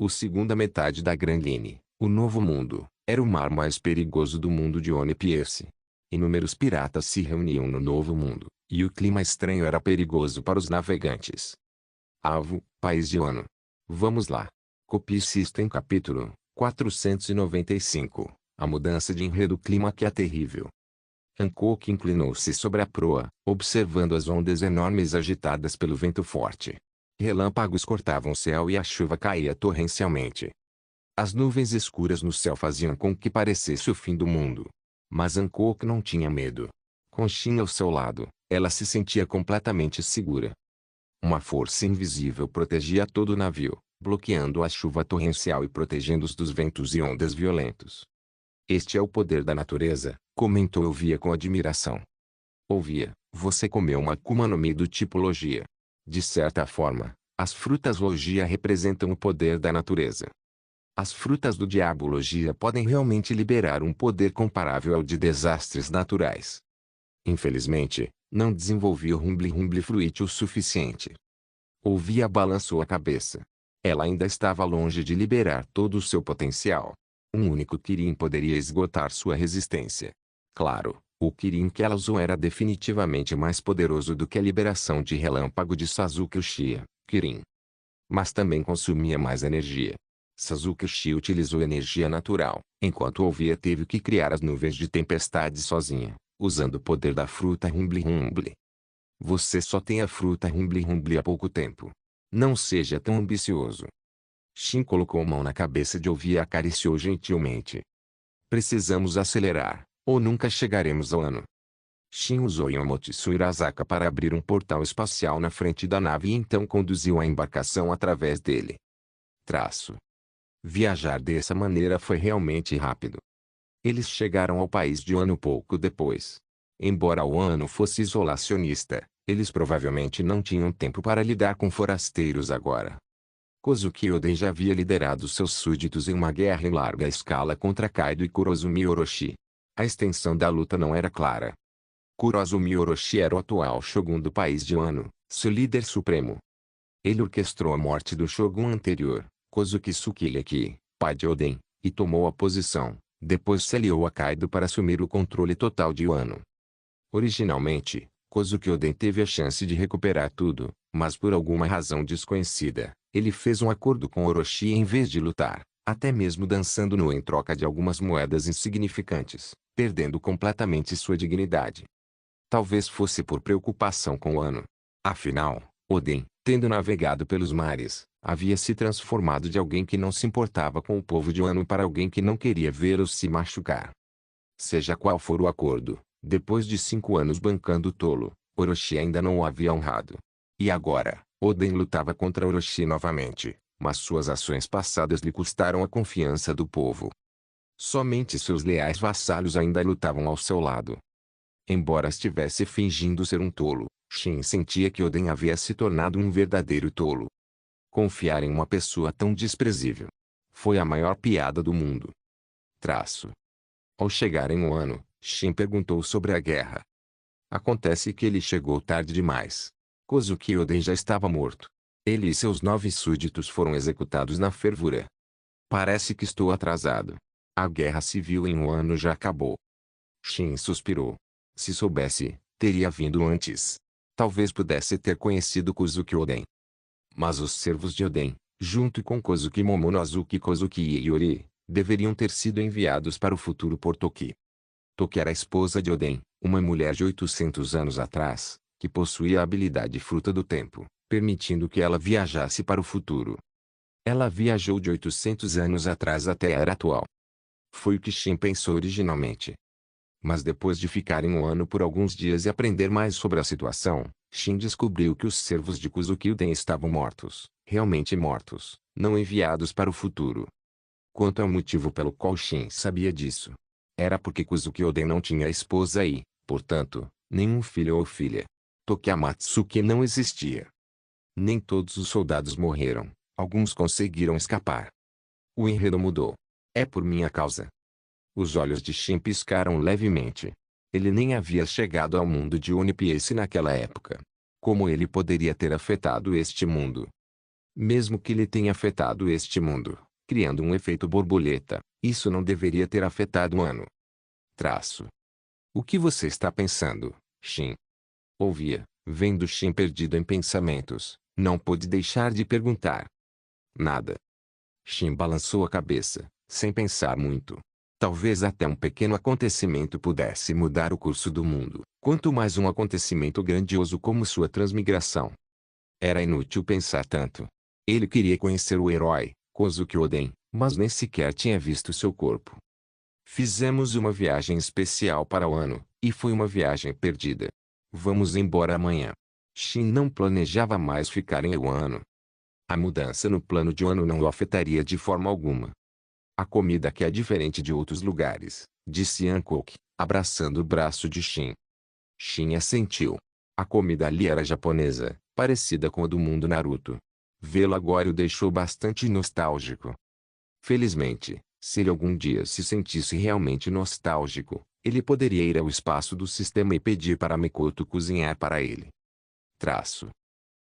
A segunda metade da Grand Line, o Novo Mundo, era o mar mais perigoso do mundo de One Piece. Inúmeros piratas se reuniam no Novo Mundo, e o clima estranho era perigoso para os navegantes. Avo, país de Wano. Vamos lá. Copy System capítulo 495. A mudança de enredo clima que é terrível. Hancock inclinou-se sobre a proa, observando as ondas enormes agitadas pelo vento forte. Relâmpagos cortavam o céu e a chuva caía torrencialmente. As nuvens escuras no céu faziam com que parecesse o fim do mundo. Mas Hancock não tinha medo. Com Shin ao seu lado, ela se sentia completamente segura. Uma força invisível protegia todo o navio, bloqueando a chuva torrencial e protegendo-os dos ventos e ondas violentos. Este é o poder da natureza, comentou Elvia com admiração. Elvia, você comeu uma Akuma no Mi do tipo Logia. De certa forma, as frutas Logia representam o poder da natureza. As frutas do diabo Logia podem realmente liberar um poder comparável ao de desastres naturais. Infelizmente, não desenvolvi o Rumble Fruit o suficiente. Elvia balançou a cabeça. Ela ainda estava longe de liberar todo o seu potencial. Um único Kirin poderia esgotar sua resistência. Claro, o Kirin que ela usou era definitivamente mais poderoso do que a liberação de relâmpago de Sasuke Uchiha, Kirin. Mas também consumia mais energia. Sasuke Uchiha utilizou energia natural, enquanto Elvia teve que criar as nuvens de tempestade sozinha, usando o poder da fruta Rumble. Você só tem a fruta Rumble há pouco tempo. Não seja tão ambicioso. Shin colocou a mão na cabeça de Elvia e acariciou gentilmente. Precisamos acelerar, ou nunca chegaremos ao ano. Shin usou Yamotsu Irazaka para abrir um portal espacial na frente da nave e então conduziu a embarcação através dele. Viajar dessa maneira foi realmente rápido. Eles chegaram ao país de Wano pouco depois. Embora Wano fosse isolacionista, eles provavelmente não tinham tempo para lidar com forasteiros agora. Kozuki Oden já havia liderado seus súditos em uma guerra em larga escala contra Kaido e Kurozumi Orochi. A extensão da luta não era clara. Kurozumi Orochi era o atual shogun do país de Wano, seu líder supremo. Ele orquestrou a morte do shogun anterior, Kozuki Sukiyaki, pai de Oden, e tomou a posição. Depois se aliou a Kaido para assumir o controle total de Wano. Originalmente, Kozuki Oden teve a chance de recuperar tudo, mas por alguma razão desconhecida, ele fez um acordo com Orochi em vez de lutar, até mesmo dançando nu em troca de algumas moedas insignificantes, perdendo completamente sua dignidade. Talvez fosse por preocupação com o ano. Afinal, Oden, tendo navegado pelos mares, havia se transformado de alguém que não se importava com o povo de Wano para alguém que não queria vê-los se machucar. Seja qual for o acordo, depois de 5 anos bancando o tolo, Orochi ainda não o havia honrado. E agora, Oden lutava contra Orochi novamente, mas suas ações passadas lhe custaram a confiança do povo. Somente seus leais vassalos ainda lutavam ao seu lado. Embora estivesse fingindo ser um tolo, Shin sentia que Oden havia se tornado um verdadeiro tolo. Confiar em uma pessoa tão desprezível foi a maior piada do mundo. Ao chegar em Wano, Shin perguntou sobre a guerra. Acontece que ele chegou tarde demais. Kozuki Oden já estava morto. Ele e seus 9 súditos foram executados na fervura. Parece que estou atrasado. A guerra civil em Wano já acabou. Shin suspirou. Se soubesse, teria vindo antes. Talvez pudesse ter conhecido Kozuki Oden. Mas os servos de Oden, junto com Kozuki Momonosuke e Kozuki Iori, deveriam ter sido enviados para o futuro por Toki. Toki era a esposa de Oden, uma mulher de 800 anos atrás, que possuía a habilidade fruta do tempo, permitindo que ela viajasse para o futuro. Ela viajou de 800 anos atrás até a era atual. Foi o que Shin pensou originalmente. Mas depois de ficar em Wano por alguns dias e aprender mais sobre a situação, Shin descobriu que os servos de Kozuki Oden estavam mortos, realmente mortos, não enviados para o futuro. Quanto ao motivo pelo qual Shin sabia disso, era porque Kozuki Oden não tinha esposa e, portanto, nenhum filho ou filha. Toki Amatsuki não existia. Nem todos os soldados morreram, alguns conseguiram escapar. O enredo mudou. É por minha causa. Os olhos de Shin piscaram levemente. Ele nem havia chegado ao mundo de One Piece naquela época. Como ele poderia ter afetado este mundo? Mesmo que ele tenha afetado este mundo, criando um efeito borboleta, isso não deveria ter afetado Wano. O que você está pensando, Shin? Ouvia, vendo Shin perdido em pensamentos, não pôde deixar de perguntar. Nada. Shin balançou a cabeça, sem pensar muito. Talvez até um pequeno acontecimento pudesse mudar o curso do mundo, quanto mais um acontecimento grandioso como sua transmigração. Era inútil pensar tanto. Ele queria conhecer o herói, Kozuki Oden, mas nem sequer tinha visto seu corpo. Fizemos uma viagem especial para Wano, e foi uma viagem perdida. Vamos embora amanhã. Shin não planejava mais ficar em Wano. A mudança no plano de Wano não o afetaria de forma alguma. A comida aqui é diferente de outros lugares, disse Hancock, abraçando o braço de Shin. Shin assentiu. A comida ali era japonesa, parecida com a do mundo Naruto. Vê-lo agora o deixou bastante nostálgico. Felizmente, se ele algum dia se sentisse realmente nostálgico, ele poderia ir ao espaço do sistema e pedir para Mikoto cozinhar para ele.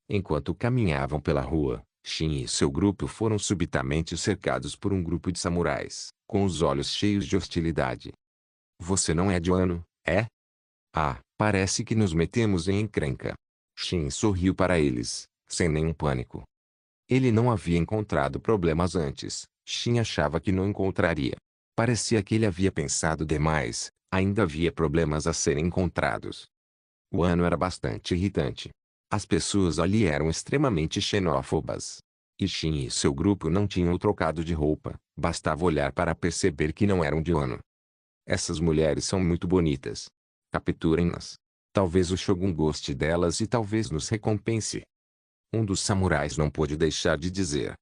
Enquanto caminhavam pela rua, Shin e seu grupo foram subitamente cercados por um grupo de samurais, com os olhos cheios de hostilidade. Você não é de Wano, é? Ah, parece que nos metemos em encrenca. Shin sorriu para eles, sem nenhum pânico. Ele não havia encontrado problemas antes, Shin achava que não encontraria. Parecia que ele havia pensado demais, ainda havia problemas a serem encontrados. O ano era bastante irritante. As pessoas ali eram extremamente xenófobas. E Shin e seu grupo não tinham trocado de roupa, bastava olhar para perceber que não eram de Wano. Essas mulheres são muito bonitas. Capturem-nas. Talvez o Shogun goste delas e talvez nos recompense. Um dos samurais não pôde deixar de dizer.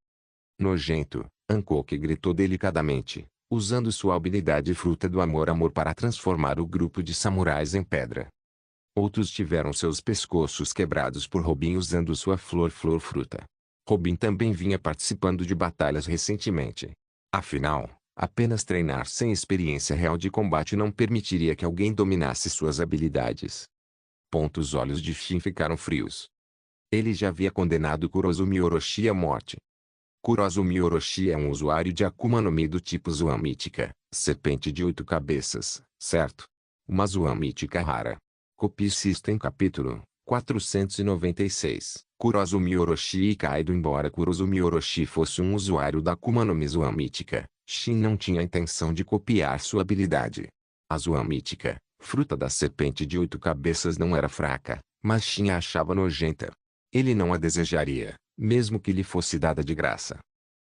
Nojento, Hancock gritou delicadamente, usando sua habilidade fruta do amor para transformar o grupo de samurais em pedra. Outros tiveram seus pescoços quebrados por Robin usando sua fruta. Robin também vinha participando de batalhas recentemente. Afinal, apenas treinar sem experiência real de combate não permitiria que alguém dominasse suas habilidades. Os olhos de Shin ficaram frios. Ele já havia condenado Kurozumi Orochi à morte. Kurozumi Orochi é um usuário de Akuma no Mi do tipo Zoan mítica, serpente de 8 cabeças, certo? Uma Zoan mítica rara. Copie System capítulo 496. Kurozumi Orochi e Kaido. Embora Kurozumi Orochi fosse um usuário da Akuma no Mi Zoan mítica, Shin não tinha a intenção de copiar sua habilidade. A Zoan mítica, Fruta da serpente de 8 cabeças não era fraca, mas Shin a achava nojenta. Ele não a desejaria, mesmo que lhe fosse dada de graça.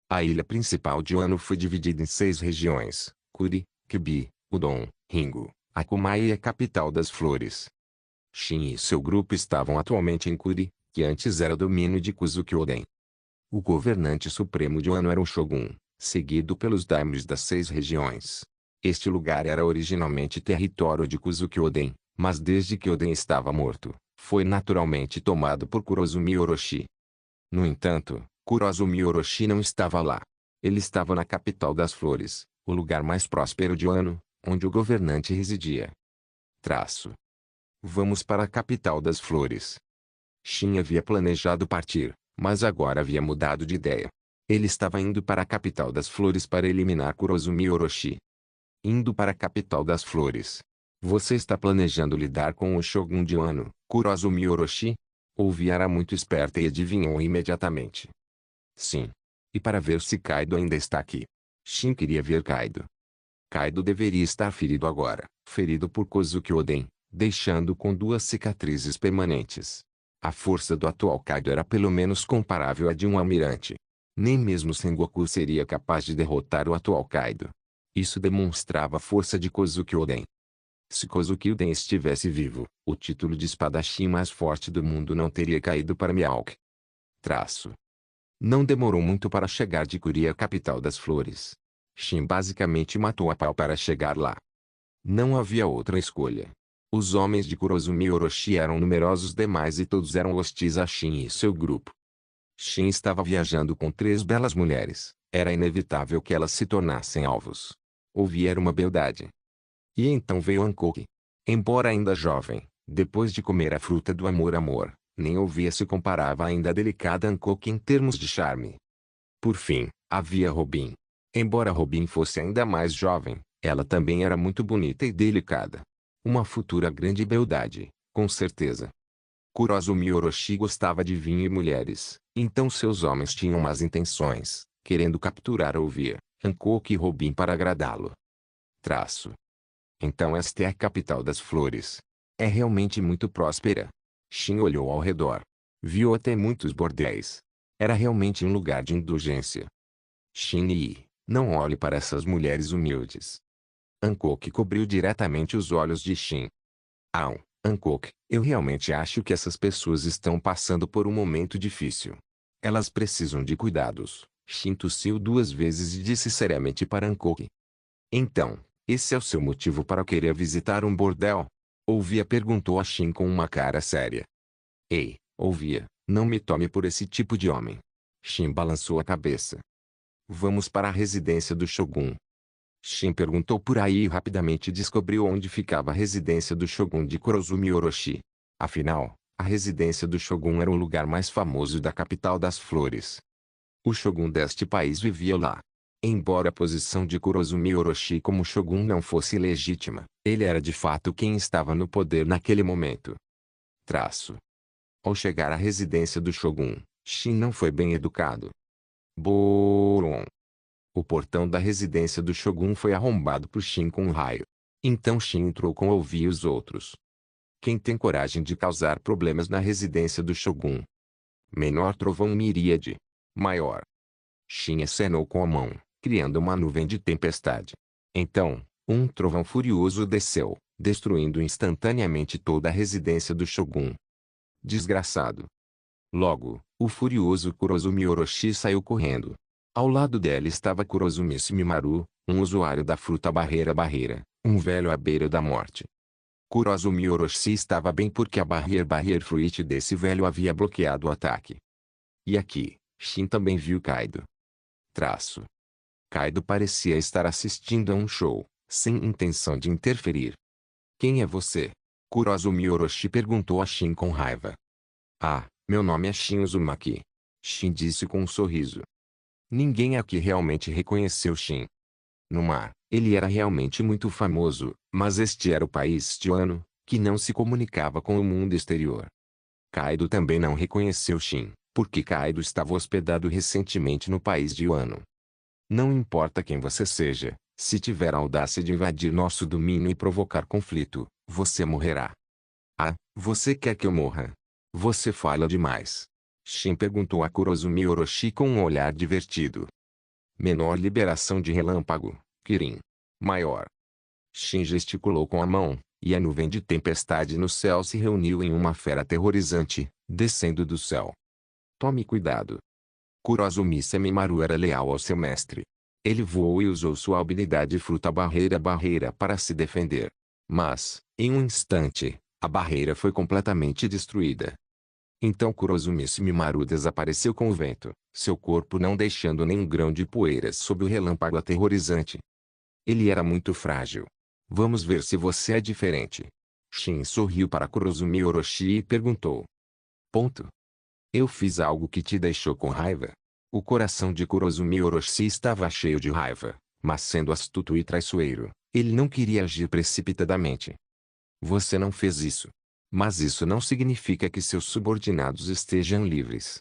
A ilha principal de Wano foi dividida em 6 regiões: Kuri, Kyubi, Udon, Ringo, Akumai e a capital das flores. Shin e seu grupo estavam atualmente em Kuri, que antes era domínio de Kuzuki-Oden. O governante supremo de Wano era o Shogun, seguido pelos daimyos das 6 regiões. Este lugar era originalmente território de Kuzuki-Oden, mas desde que Oden estava morto, foi naturalmente tomado por Kurozumi Orochi. No entanto, Kurozumi Orochi não estava lá. Ele estava na capital das flores, o lugar mais próspero de Wano, onde o governante residia. Vamos para a capital das flores. Shin havia planejado partir, mas agora havia mudado de ideia. Ele estava indo para a capital das flores para eliminar Kurozumi Orochi. Indo para a capital das flores. Você está planejando lidar com o Shogun de Wano, Kurozumi Orochi? Ouvi era muito esperta e adivinhou imediatamente. Sim. E para ver se Kaido ainda está aqui. Shin queria ver Kaido. Kaido deveria estar ferido agora, ferido por Kozuki-Oden, deixando com 2 cicatrizes permanentes. A força do atual Kaido era pelo menos comparável à de um almirante. Nem mesmo Sengoku seria capaz de derrotar o atual Kaido. Isso demonstrava a força de Kozuki-Oden. Se Kozuki-Oden estivesse vivo, o título de espadachim mais forte do mundo não teria caído para Mihawk. Não demorou muito para chegar de Kuri à capital das flores. Shin basicamente matou a pau para chegar lá. Não havia outra escolha. Os homens de Kurozumi Orochi eram numerosos demais e todos eram hostis a Shin e seu grupo. Shin estava viajando com 3 belas mulheres. Era inevitável que elas se tornassem alvos. Ouvi era uma beldade. E então veio Hancock. Embora ainda jovem, depois de comer a fruta do amor, nem ouvia se comparava ainda à delicada Hancock em termos de charme. Por fim, havia Robin. Embora Robin fosse ainda mais jovem, ela também era muito bonita e delicada. Uma futura grande beldade, com certeza. Kurozumi Orochi gostava de vinho e mulheres, então seus homens tinham más intenções, querendo capturar Ouvir, Hancock e Robin para agradá-lo. Então esta é a capital das flores. É realmente muito próspera. Shin olhou ao redor. Viu até muitos bordéis. Era realmente um lugar de indulgência. Shin, não olhe para essas mulheres humildes. Hancock cobriu diretamente os olhos de Shin. Hancock, eu realmente acho que essas pessoas estão passando por um momento difícil. Elas precisam de cuidados. Shin tossiu 2 vezes e disse seriamente para Hancock. Então, esse é o seu motivo para querer visitar um bordel? Ouvia perguntou a Shin com uma cara séria. Ei, Ouvia, não me tome por esse tipo de homem. Shin balançou a cabeça. Vamos para a residência do Shogun. Shin perguntou por aí e rapidamente descobriu onde ficava a residência do Shogun de Kurozumi Orochi. Afinal, a residência do Shogun era o lugar mais famoso da capital das flores. O Shogun deste país vivia lá. Embora a posição de Kurozumi Orochi como Shogun não fosse legítima, ele era de fato quem estava no poder naquele momento. Ao chegar à residência do Shogun, Shin não foi bem educado. Boom! O portão da residência do Shogun foi arrombado por Shin com um raio. Então Shin entrou com ouvir os outros. Quem tem coragem de causar problemas na residência do Shogun? Menor trovão miríade. Maior. Shin acenou com a mão, criando uma nuvem de tempestade. Então, um trovão furioso desceu, destruindo instantaneamente toda a residência do Shogun. Desgraçado. Logo, o furioso Kurozumi Orochi saiu correndo. Ao lado dela estava Kurozumi Shimimaru, um usuário da fruta barreira, um velho à beira da morte. Kurozumi Orochi estava bem porque a barreira fruit desse velho havia bloqueado o ataque. E aqui, Shin também viu Kaido. Kaido parecia estar assistindo a um show, sem intenção de interferir. Quem é você? Kurozumi Orochi perguntou a Shin com raiva. Meu nome é Shin Uzumaki. Shin disse com um sorriso. Ninguém aqui realmente reconheceu Shin. No mar, ele era realmente muito famoso, mas este era o país de Wano, que não se comunicava com o mundo exterior. Kaido também não reconheceu Shin, porque Kaido estava hospedado recentemente no país de Wano. Não importa quem você seja, se tiver a audácia de invadir nosso domínio e provocar conflito, Você morrerá. Ah, você quer que eu morra? Você fala demais. Shin perguntou a Kurozumi Orochi com um olhar divertido. Menor liberação de relâmpago, Kirin. Maior. Shin gesticulou com a mão, e a nuvem de tempestade no céu se reuniu em uma fera aterrorizante, descendo do céu. Tome cuidado. Kurozumi Semimaru era leal ao seu mestre. Ele voou e usou sua habilidade fruta-barreira para se defender. Mas, em um instante, a barreira foi completamente destruída. Então Kurozumi Semimaru desapareceu com o vento, seu corpo não deixando nenhum grão de poeira sob o relâmpago aterrorizante. Ele era muito frágil. Vamos ver se você é diferente. Shin sorriu para Kurozumi Orochi e perguntou. Ponto. Eu fiz algo que te deixou com raiva? O coração de Kurozumi Orochi estava cheio de raiva, mas sendo astuto e traiçoeiro, ele não queria agir precipitadamente. Você não fez isso. Mas isso não significa que seus subordinados estejam livres.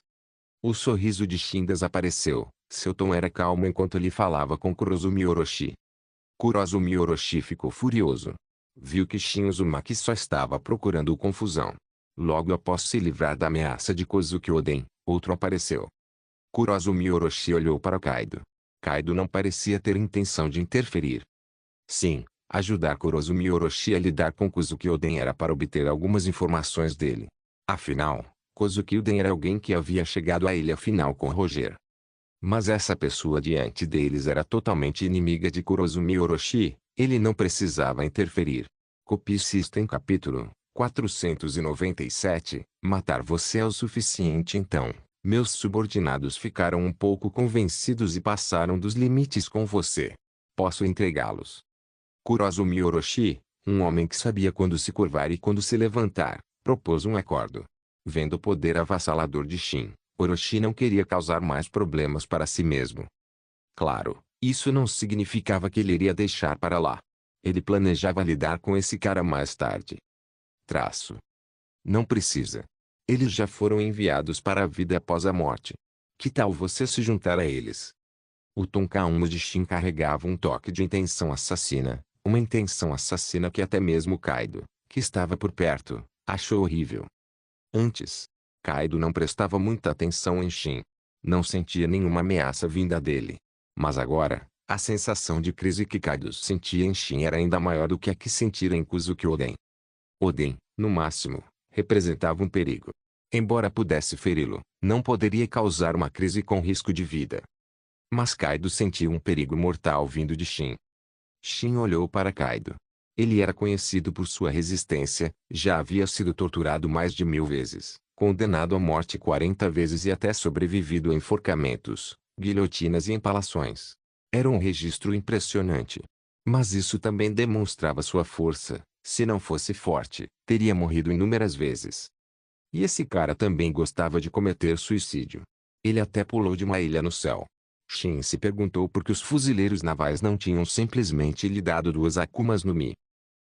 O sorriso de Shin desapareceu, seu tom era calmo enquanto ele falava com Kurozumi Orochi. Kurozumi Orochi ficou furioso. Viu que Shin Uzumaki só estava procurando confusão. Logo após se livrar da ameaça de Kozuki Oden, outro apareceu. Kurozumi Orochi olhou para Kaido. Kaido não parecia ter intenção de interferir. Sim, ajudar Kurozumi Orochi a lidar com Kozuki Oden era para obter algumas informações dele. Afinal, Kozuki Oden era alguém que havia chegado à ilha final com Roger. Mas essa pessoa diante deles era totalmente inimiga de Kurozumi Orochi, ele não precisava interferir. Copy System capítulo 497, matar você é o suficiente então. Meus subordinados ficaram um pouco convencidos e passaram dos limites com você. Posso entregá-los. Kurozumi Orochi, um homem que sabia quando se curvar e quando se levantar, propôs um acordo. Vendo o poder avassalador de Shin, Orochi não queria causar mais problemas para si mesmo. Claro, isso não significava que ele iria deixar para lá. Ele planejava lidar com esse cara mais tarde. Não precisa. Eles já foram enviados para a vida após a morte. Que tal você se juntar a eles? O tom calmo de Shin carregava um toque de intenção assassina, uma intenção assassina que até mesmo Kaido, que estava por perto, achou horrível. Antes, Kaido não prestava muita atenção em Shin. Não sentia nenhuma ameaça vinda dele. Mas agora, a sensação de crise que Kaido sentia em Shin era ainda maior do que a que sentira em Kozuki Oden. Oden, no máximo, representava um perigo. Embora pudesse feri-lo, não poderia causar uma crise com risco de vida. Mas Kaido sentiu um perigo mortal vindo de Shin. Shin olhou para Kaido. Ele era conhecido por sua resistência, já havia sido torturado mais de 1000 vezes, condenado à morte 40 vezes e até sobrevivido a enforcamentos, guilhotinas e empalações. Era um registro impressionante. Mas isso também demonstrava sua força. Se não fosse forte, teria morrido inúmeras vezes. E esse cara também gostava de cometer suicídio. Ele até pulou de uma ilha no céu. Shin se perguntou por que os fuzileiros navais não tinham simplesmente lhe dado 2 Akumas no Mi.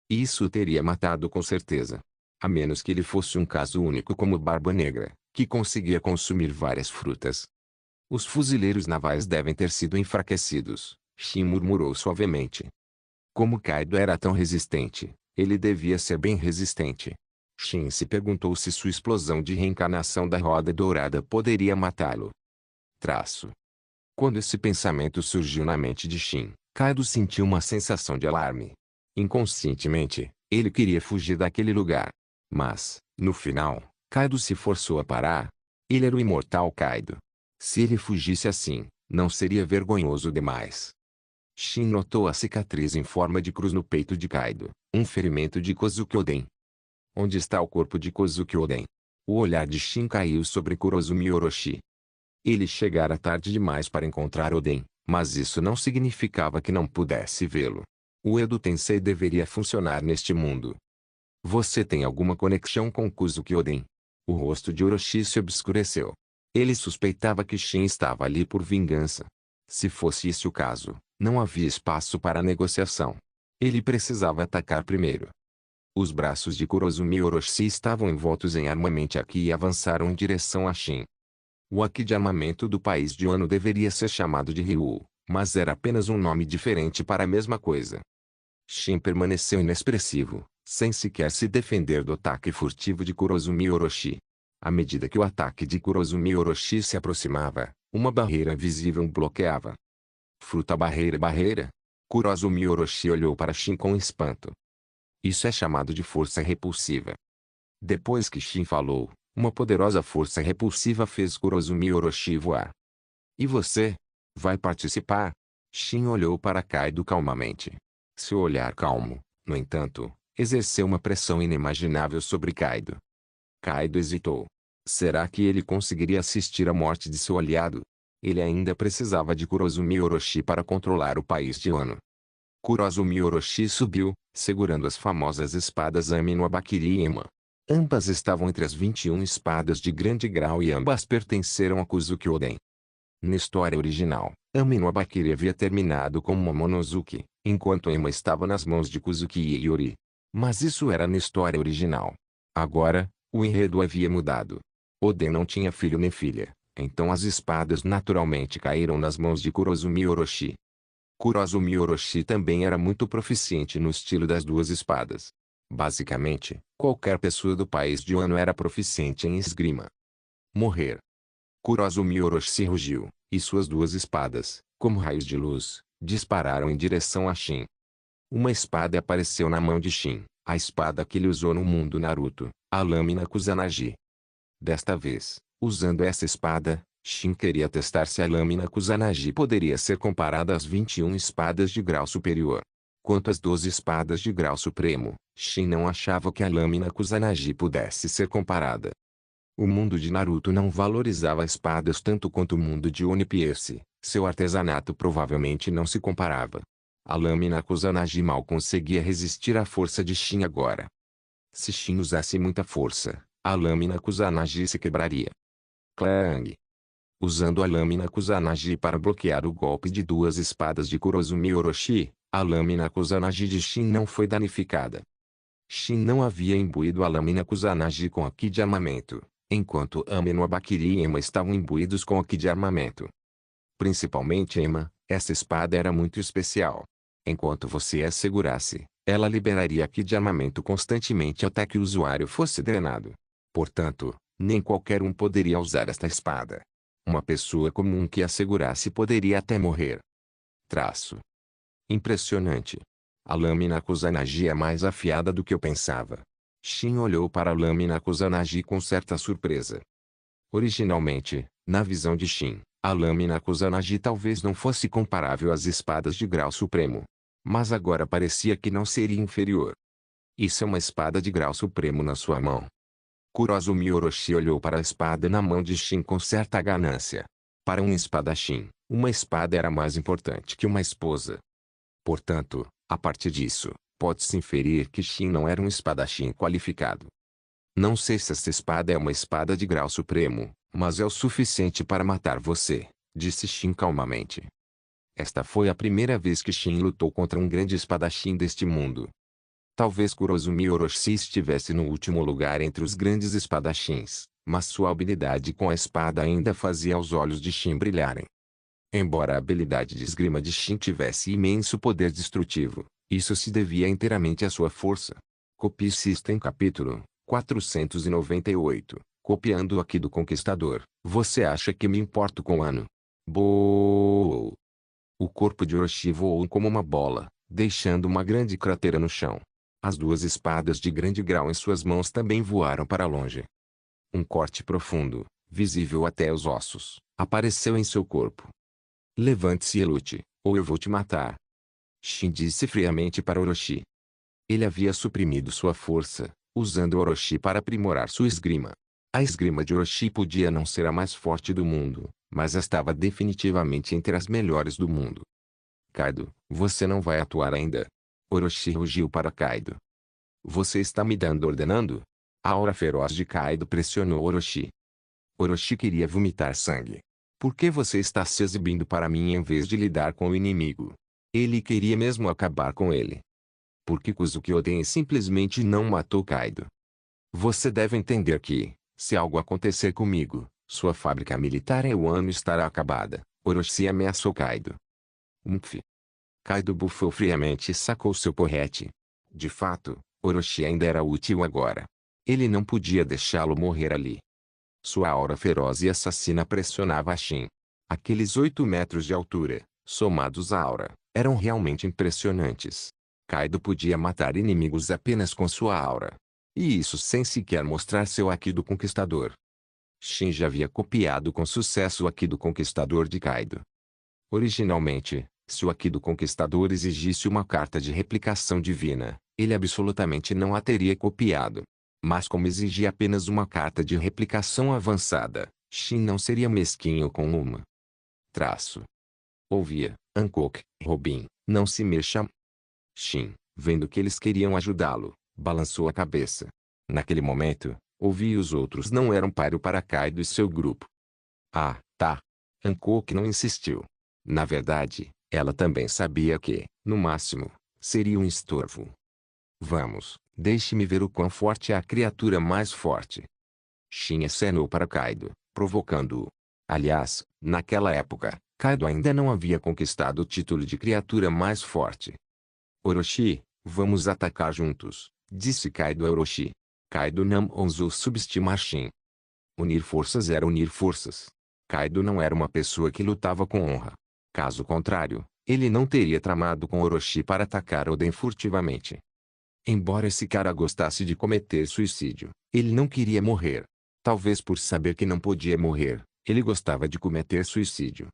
Isso o teria matado com certeza. A menos que ele fosse um caso único como Barba Negra, que conseguia consumir várias frutas. Os fuzileiros navais devem ter sido enfraquecidos, Shin murmurou suavemente. Como Kaido era tão resistente, ele devia ser bem resistente. Shin se perguntou se sua explosão de reencarnação da Roda Dourada poderia matá-lo. Quando esse pensamento surgiu na mente de Shin, Kaido sentiu uma sensação de alarme. Inconscientemente, ele queria fugir daquele lugar. Mas, no final, Kaido se forçou a parar. Ele era o imortal Kaido. Se ele fugisse assim, não seria vergonhoso demais. Shin notou a cicatriz em forma de cruz no peito de Kaido, um ferimento de Kozuki Oden. Onde está o corpo de Kozuki Oden? O olhar de Shin caiu sobre Kurozumi Orochi. Ele chegara tarde demais para encontrar Oden, mas isso não significava que não pudesse vê-lo. O Edo Tensei deveria funcionar neste mundo. Você tem alguma conexão com Kozuki Oden? O rosto de Orochi se obscureceu. Ele suspeitava que Shin estava ali por vingança. Se fosse esse o caso, não havia espaço para negociação. Ele precisava atacar primeiro. Os braços de Kurozumi Orochi estavam envoltos em armamento Aki e avançaram em direção a Shin. O Aki de armamento do país de Wano deveria ser chamado de Ryu, mas era apenas um nome diferente para a mesma coisa. Shin permaneceu inexpressivo, sem sequer se defender do ataque furtivo de Kurozumi Orochi. À medida que o ataque de Kurozumi Orochi se aproximava, uma barreira invisível o bloqueava. Fruta barreira barreira? Kurozumi Orochi olhou para Shin com espanto. Isso é chamado de força repulsiva. Depois que Shin falou, uma poderosa força repulsiva fez Kurozumi Orochi voar. E você? Vai participar? Shin olhou para Kaido calmamente. Seu olhar calmo, no entanto, exerceu uma pressão inimaginável sobre Kaido. Kaido hesitou. Será que ele conseguiria assistir à morte de seu aliado? Ele ainda precisava de Kurozumi Orochi para controlar o país de Wano. Kurozumi Orochi subiu, segurando as famosas espadas Ami no Abakiri e Ema. Ambas estavam entre as 21 espadas de grande grau e ambas pertenceram a Kuzuki Oden. Na história original, Ami no Abakiri havia terminado com Momonosuke, enquanto Ema estava nas mãos de Kuzuki e Yori. Mas isso era na história original. Agora, o enredo havia mudado. Oden não tinha filho nem filha, então as espadas naturalmente caíram nas mãos de Kurozumi Orochi. Kurozumi Orochi também era muito proficiente no estilo das duas espadas. Basicamente, qualquer pessoa do país de Wano era proficiente em esgrima. Morrer. Kurozumi Orochi rugiu, e suas duas espadas, como raios de luz, dispararam em direção a Shin. Uma espada apareceu na mão de Shin, a espada que ele usou no mundo Naruto, a lâmina Kusanagi. Desta vez, usando essa espada, Shin queria testar se a lâmina Kusanagi poderia ser comparada às 21 espadas de grau superior. Quanto às 12 espadas de grau supremo, Shin não achava que a lâmina Kusanagi pudesse ser comparada. O mundo de Naruto não valorizava espadas tanto quanto o mundo de One Piece, seu artesanato provavelmente não se comparava. A lâmina Kusanagi mal conseguia resistir à força de Shin agora. Se Shin usasse muita força, a lâmina Kusanagi se quebraria. Clang! Usando a lâmina Kusanagi para bloquear o golpe de duas espadas de Kurozumi Orochi, a lâmina Kusanagi de Shin não foi danificada. Shin não havia imbuído a lâmina Kusanagi com a Ki de armamento, enquanto Ami no Abakiri e Ema estavam imbuídos com a Ki de armamento. Principalmente Ema, essa espada era muito especial. Enquanto você a segurasse, ela liberaria a Ki de armamento constantemente até que o usuário fosse drenado. Portanto, nem qualquer um poderia usar esta espada. Uma pessoa comum que a segurasse poderia até morrer. Traço. Impressionante. A lâmina Kusanagi é mais afiada do que eu pensava. Shin olhou para a lâmina Kusanagi com certa surpresa. Originalmente, na visão de Shin, a lâmina Kusanagi talvez não fosse comparável às espadas de grau supremo. Mas agora parecia que não seria inferior. Isso é uma espada de grau supremo na sua mão. Kurozumi Orochi olhou para a espada na mão de Shin com certa ganância. Para um espadachim, uma espada era mais importante que uma esposa. Portanto, a partir disso, pode-se inferir que Shin não era um espadachim qualificado. Não sei se esta espada é uma espada de grau supremo, mas é o suficiente para matar você, disse Shin calmamente. Esta foi a primeira vez que Shin lutou contra um grande espadachim deste mundo. Talvez Kurozumi Orochi estivesse no último lugar entre os grandes espadachins, mas sua habilidade com a espada ainda fazia os olhos de Shin brilharem. Embora a habilidade de esgrima de Shin tivesse imenso poder destrutivo, isso se devia inteiramente à sua força. Copy System Capítulo 498. Copiando aqui do Conquistador. Você acha que me importo com Wano? Boou! O corpo de Orochi voou como uma bola, deixando uma grande cratera no chão. As duas espadas de grande grau em suas mãos também voaram para longe. Um corte profundo, visível até os ossos, apareceu em seu corpo. Levante-se e lute, ou eu vou te matar. Shin disse friamente para Orochi. Ele havia suprimido sua força, usando Orochi para aprimorar sua esgrima. A esgrima de Orochi podia não ser a mais forte do mundo, mas estava definitivamente entre as melhores do mundo. Kaido, você não vai atuar ainda? Orochi rugiu para Kaido. Você está me ordenando? A aura feroz de Kaido pressionou Orochi. Orochi queria vomitar sangue. Por que você está se exibindo para mim em vez de lidar com o inimigo? Ele queria mesmo acabar com ele. Por que Kuzuki Oden simplesmente não matou Kaido? Você deve entender que, se algo acontecer comigo, sua fábrica militar em Wano estará acabada. Orochi ameaçou Kaido. Umph. Kaido bufou friamente e sacou seu porrete. De fato, Orochi ainda era útil agora. Ele não podia deixá-lo morrer ali. Sua aura feroz e assassina pressionava Shin. Aqueles 8 metros de altura, somados à aura, eram realmente impressionantes. Kaido podia matar inimigos apenas com sua aura. E isso sem sequer mostrar seu Haki do Conquistador. Shin já havia copiado com sucesso o Haki do Conquistador de Kaido. Originalmente, se o Haki do Conquistador exigisse uma carta de replicação divina, ele absolutamente não a teria copiado. Mas como exigia apenas uma carta de replicação avançada, Shin não seria mesquinho com uma. Ouvia, Hancock, Robin, não se mexa. Shin, vendo que eles queriam ajudá-lo, balançou a cabeça. Naquele momento, ouvia os outros não eram páreo para Kaido e seu grupo. Ah, tá. Hancock não insistiu. Na verdade, ela também sabia que, no máximo, seria um estorvo. Vamos, deixe-me ver o quão forte é a criatura mais forte. Shin acenou para Kaido, provocando-o. Aliás, naquela época, Kaido ainda não havia conquistado o título de criatura mais forte. Orochi, vamos atacar juntos, disse Kaido a Orochi. Kaido não ousou subestimar Shin. Unir forças era unir forças. Kaido não era uma pessoa que lutava com honra. Caso contrário, ele não teria tramado com Orochi para atacar Oden furtivamente. Embora esse cara gostasse de cometer suicídio, ele não queria morrer. Talvez por saber que não podia morrer, ele gostava de cometer suicídio.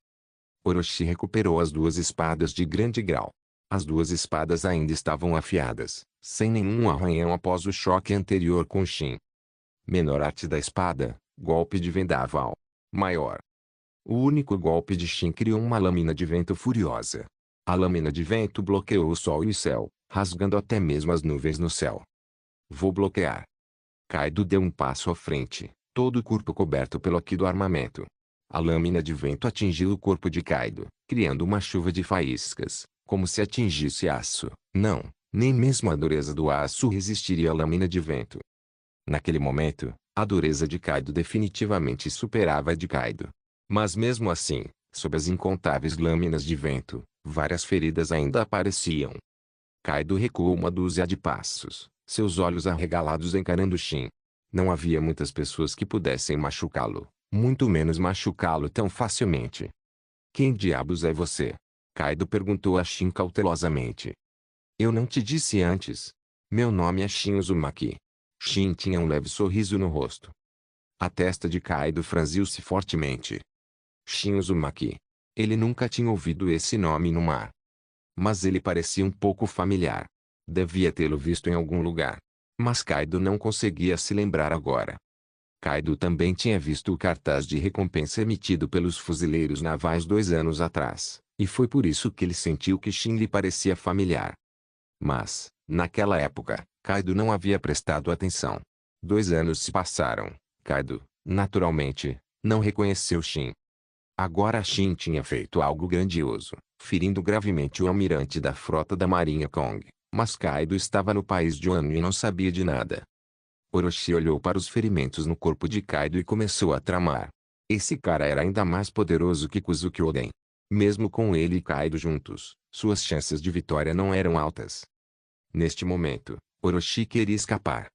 Orochi recuperou as 2 espadas de grande grau. As 2 espadas ainda estavam afiadas, sem nenhum arranhão após o choque anterior com Shin. Menor arte da espada, golpe de vendaval. Maior. O único golpe de Shin criou uma lâmina de vento furiosa. A lâmina de vento bloqueou o sol e o céu, rasgando até mesmo as nuvens no céu. Vou bloquear. Kaido deu um passo à frente, todo o corpo coberto pelo Haki do armamento. A lâmina de vento atingiu o corpo de Kaido, criando uma chuva de faíscas, como se atingisse aço. Não, nem mesmo a dureza do aço resistiria à lâmina de vento. Naquele momento, a dureza de Kaido definitivamente superava a de Kaido. Mas mesmo assim, sob as incontáveis lâminas de vento, várias feridas ainda apareciam. Kaido recuou uma dúzia de passos, seus olhos arregalados encarando Shin. Não havia muitas pessoas que pudessem machucá-lo, muito menos machucá-lo tão facilmente. Quem diabos é você? Kaido perguntou a Shin cautelosamente. Eu não te disse antes. Meu nome é Shin Uzumaki. Shin tinha um leve sorriso no rosto. A testa de Kaido franziu-se fortemente. Shin Uzumaki. Ele nunca tinha ouvido esse nome no mar. Mas ele parecia um pouco familiar. Devia tê-lo visto em algum lugar. Mas Kaido não conseguia se lembrar agora. Kaido também tinha visto o cartaz de recompensa emitido pelos fuzileiros navais 2 anos atrás, e foi por isso que ele sentiu que Shin lhe parecia familiar. Mas, naquela época, Kaido não havia prestado atenção. 2 anos se passaram. Kaido, naturalmente, não reconheceu Shin. Agora Shin tinha feito algo grandioso, ferindo gravemente o almirante da frota da Marinha Kong, mas Kaido estava no país de Wano e não sabia de nada. Orochi olhou para os ferimentos no corpo de Kaido e começou a tramar. Esse cara era ainda mais poderoso que Kuzuki Oden. Mesmo com ele e Kaido juntos, suas chances de vitória não eram altas. Neste momento, Orochi queria escapar.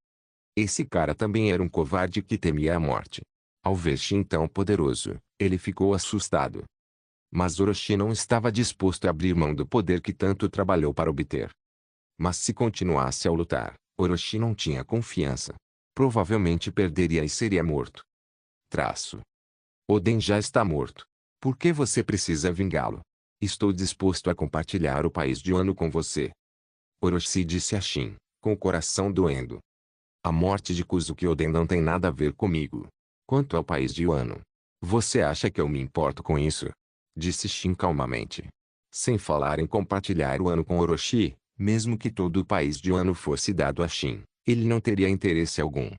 Esse cara também era um covarde que temia a morte. Ao ver Shin tão poderoso, ele ficou assustado. Mas Orochi não estava disposto a abrir mão do poder que tanto trabalhou para obter. Mas se continuasse a lutar, Orochi não tinha confiança. Provavelmente perderia e seria morto. Oden já está morto. Por que você precisa vingá-lo? Estou disposto a compartilhar o país de Wano com você. Orochi disse a Shin, com o coração doendo. A morte de Kuzuki Oden não tem nada a ver comigo. Quanto ao país de Wano, você acha que eu me importo com isso? Disse Shin calmamente. Sem falar em compartilhar Wano com Orochi, mesmo que todo o país de Wano fosse dado a Shin, ele não teria interesse algum.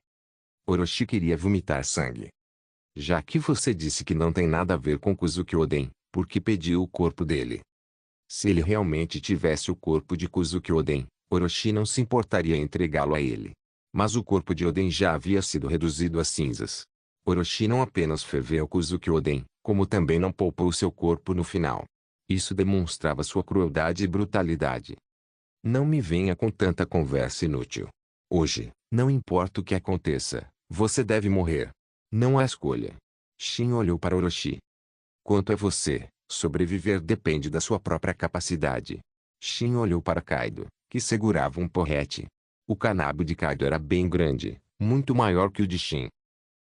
Orochi queria vomitar sangue. Já que você disse que não tem nada a ver com Kuzuki Oden, por que pediu o corpo dele? Se ele realmente tivesse o corpo de Kuzuki Oden, Orochi não se importaria em entregá-lo a ele. Mas o corpo de Oden já havia sido reduzido a cinzas. Orochi não apenas ferveu Kuzuki Oden, como também não poupou seu corpo no final. Isso demonstrava sua crueldade e brutalidade. Não me venha com tanta conversa inútil. Hoje, não importa o que aconteça, você deve morrer. Não há escolha. Shin olhou para Orochi. Quanto a você, sobreviver depende da sua própria capacidade. Shin olhou para Kaido, que segurava um porrete. O kanabo de Kaido era bem grande, muito maior que o de Shin.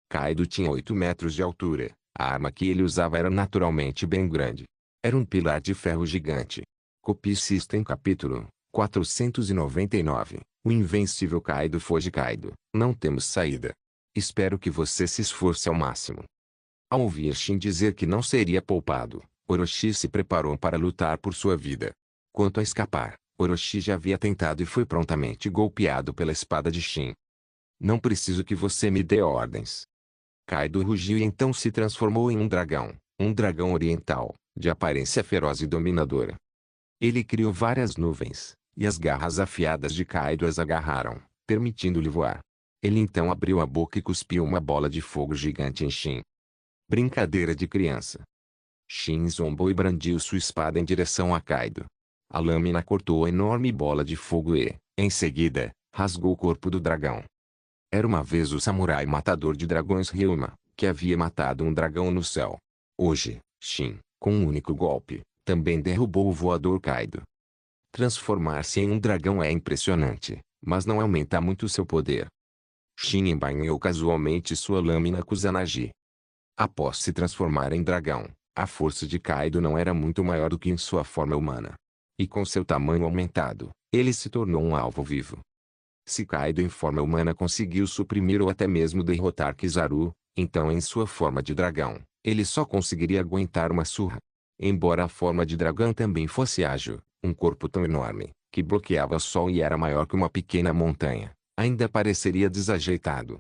Kaido tinha 8 metros de altura. A arma que ele usava era naturalmente bem grande. Era um pilar de ferro gigante. Copie System capítulo 499. O invencível Kaido foge Kaido. Não temos saída. Espero que você se esforce ao máximo. Ao ouvir Shin dizer que não seria poupado, Orochi se preparou para lutar por sua vida. Quanto a escapar, Orochi já havia tentado e foi prontamente golpeado pela espada de Shin. Não preciso que você me dê ordens. Kaido rugiu e então se transformou em um dragão oriental, de aparência feroz e dominadora. Ele criou várias nuvens, e as garras afiadas de Kaido as agarraram, permitindo-lhe voar. Ele então abriu a boca e cuspiu uma bola de fogo gigante em Shin. Brincadeira de criança. Shin zombou e brandiu sua espada em direção a Kaido. A lâmina cortou a enorme bola de fogo e, em seguida, rasgou o corpo do dragão. Era uma vez o samurai matador de dragões Ryuma, que havia matado um dragão no céu. Hoje, Shin, com um único golpe, também derrubou o voador Kaido. Transformar-se em um dragão é impressionante, mas não aumenta muito seu poder. Shin embainhou casualmente sua lâmina Kusanagi. Após se transformar em dragão, a força de Kaido não era muito maior do que em sua forma humana. E com seu tamanho aumentado, ele se tornou um alvo vivo. Se Kaido em forma humana conseguiu suprimir ou até mesmo derrotar Kizaru, então em sua forma de dragão, ele só conseguiria aguentar uma surra. Embora a forma de dragão também fosse ágil, um corpo tão enorme, que bloqueava o sol e era maior que uma pequena montanha, ainda pareceria desajeitado.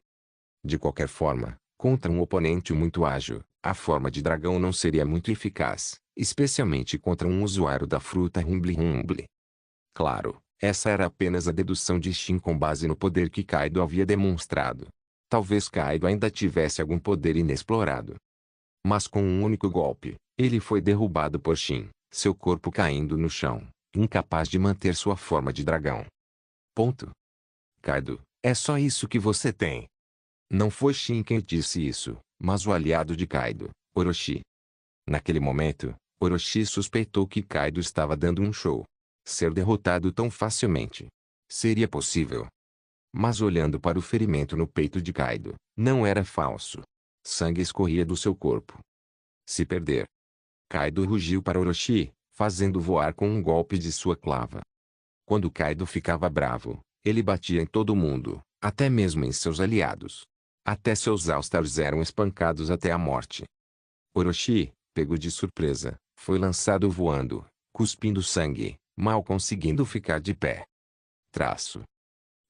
De qualquer forma, contra um oponente muito ágil, a forma de dragão não seria muito eficaz, especialmente contra um usuário da fruta Rumble Rumble. Claro, essa era apenas a dedução de Shin com base no poder que Kaido havia demonstrado. Talvez Kaido ainda tivesse algum poder inexplorado. Mas com um único golpe, ele foi derrubado por Shin, seu corpo caindo no chão, incapaz de manter sua forma de dragão. Ponto. Kaido, é só isso que você tem. Não foi Shin quem disse isso, mas o aliado de Kaido, Orochi. Naquele momento, Orochi suspeitou que Kaido estava dando um show. Ser derrotado tão facilmente. Seria possível. Mas olhando para o ferimento no peito de Kaido, não era falso. Sangue escorria do seu corpo. Se perder. Kaido rugiu para Orochi, fazendo voar com um golpe de sua clava. Quando Kaido ficava bravo, ele batia em todo mundo, até mesmo em seus aliados. Até seus All-Stars eram espancados até a morte. Orochi, pego de surpresa, foi lançado voando, cuspindo sangue, mal conseguindo ficar de pé.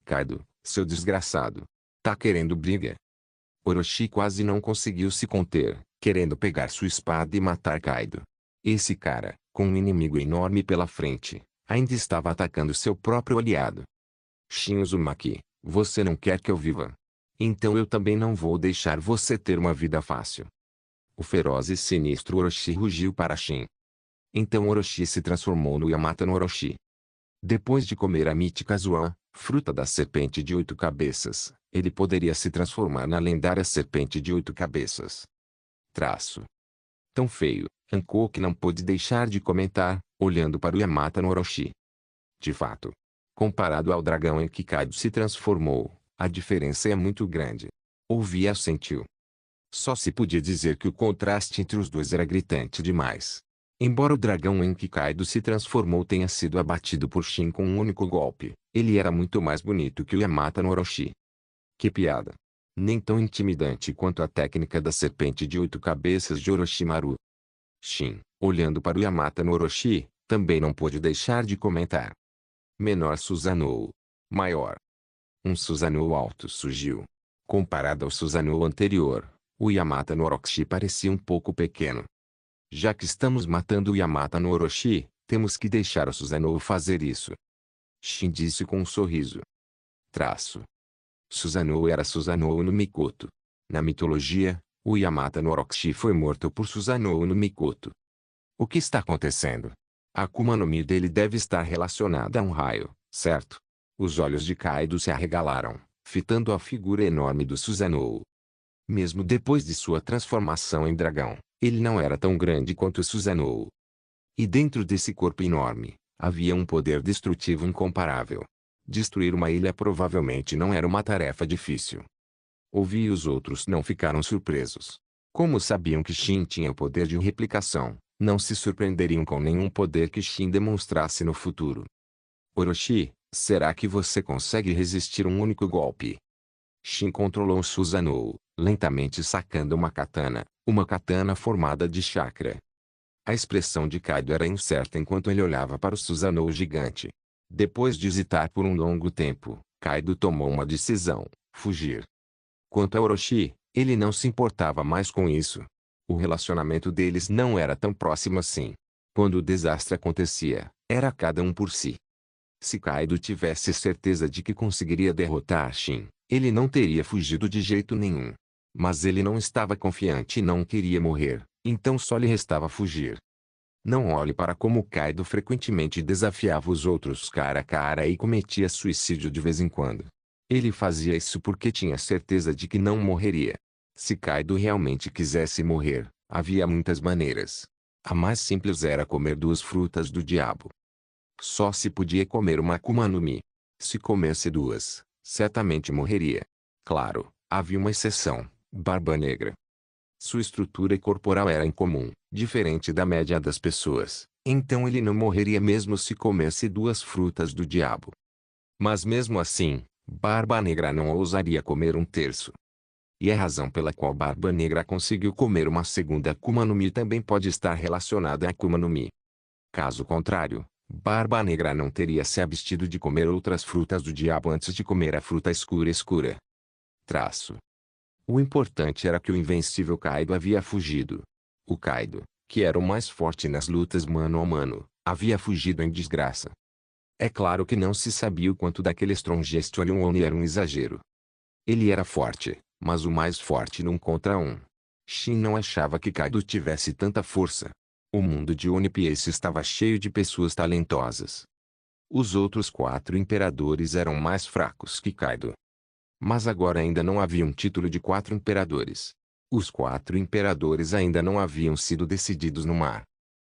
Kaido, seu desgraçado. Tá querendo briga? Orochi quase não conseguiu se conter, querendo pegar sua espada e matar Kaido. Esse cara, com um inimigo enorme pela frente, ainda estava atacando seu próprio aliado. Shin Uzumaki, você não quer que eu viva? Então eu também não vou deixar você ter uma vida fácil. O feroz e sinistro Orochi rugiu para Shin. Então Orochi se transformou no Yamato no Orochi. Depois de comer a mítica Zoan, fruta da serpente de 8 cabeças, ele poderia se transformar na lendária serpente de 8 cabeças. Tão feio, Hancock não pôde deixar de comentar, olhando para o Yamato no Orochi. De fato, comparado ao dragão em que Kaido se transformou, a diferença é muito grande. Ouvi e assentiu. Só se podia dizer que o contraste entre os dois era gritante demais. Embora o dragão em que Kaido se transformou tenha sido abatido por Shin com um único golpe, ele era muito mais bonito que o Yamato no Orochi. Que piada! Nem tão intimidante quanto a técnica da serpente de 8 cabeças de Orochimaru. Shin, olhando para o Yamato no Orochi, também não pôde deixar de comentar. Menor Susanoo. Maior. Um Susanoo alto surgiu. Comparado ao Susanoo anterior, o Yamato no Orochi parecia um pouco pequeno. Já que estamos matando o Yamato no Orochi, temos que deixar o Susanoo fazer isso. Shin disse com um sorriso. Susanoo era Susanoo no Mikoto. Na mitologia, o Yamato no Orochi foi morto por Susanoo no Mikoto. O que está acontecendo? A Akuma no Mi dele deve estar relacionada a um raio, certo? Os olhos de Kaido se arregalaram, fitando a figura enorme do Susanoo. Mesmo depois de sua transformação em dragão, ele não era tão grande quanto o Susanoo. E dentro desse corpo enorme, havia um poder destrutivo incomparável. Destruir uma ilha provavelmente não era uma tarefa difícil. Ouvi e os outros não ficaram surpresos. Como sabiam que Shin tinha o poder de replicação, não se surpreenderiam com nenhum poder que Shin demonstrasse no futuro. Orochi, será que você consegue resistir um único golpe? Shin controlou Susanoo, lentamente sacando uma katana formada de chakra. A expressão de Kaido era incerta enquanto ele olhava para o Susanoo gigante. Depois de hesitar por um longo tempo, Kaido tomou uma decisão: fugir. Quanto a Orochi, ele não se importava mais com isso. O relacionamento deles não era tão próximo assim. Quando o desastre acontecia, era cada um por si. Se Kaido tivesse certeza de que conseguiria derrotar Shin, ele não teria fugido de jeito nenhum. Mas ele não estava confiante e não queria morrer, então só lhe restava fugir. Não olhe para como Kaido frequentemente desafiava os outros cara a cara e cometia suicídio de vez em quando. Ele fazia isso porque tinha certeza de que não morreria. Se Kaido realmente quisesse morrer, havia muitas maneiras. A mais simples era comer 2 frutas do diabo. Só se podia comer uma Akuma no Mi. Se comesse 2, certamente morreria. Claro, havia uma exceção: Barba Negra. Sua estrutura corporal era incomum, diferente da média das pessoas, então ele não morreria mesmo se comesse 2 frutas do diabo. Mas mesmo assim, Barba Negra não ousaria comer 1/3. E a razão pela qual Barba Negra conseguiu comer uma segunda Akuma no Mi também pode estar relacionada à Akuma no Mi. Caso contrário, Barba Negra não teria se abstido de comer outras frutas do diabo antes de comer a fruta escura. O importante era que o invencível Kaido havia fugido. O Kaido, que era o mais forte nas lutas mano a mano, havia fugido em desgraça. É claro que não se sabia o quanto daquele Strongest Oni era um exagero. Ele era forte, mas o mais forte num contra um. Shin não achava que Kaido tivesse tanta força. O mundo de One Piece estava cheio de pessoas talentosas. Os outros 4 imperadores eram mais fracos que Kaido. Mas agora ainda não havia um título de 4 imperadores. Os 4 imperadores ainda não haviam sido decididos no mar.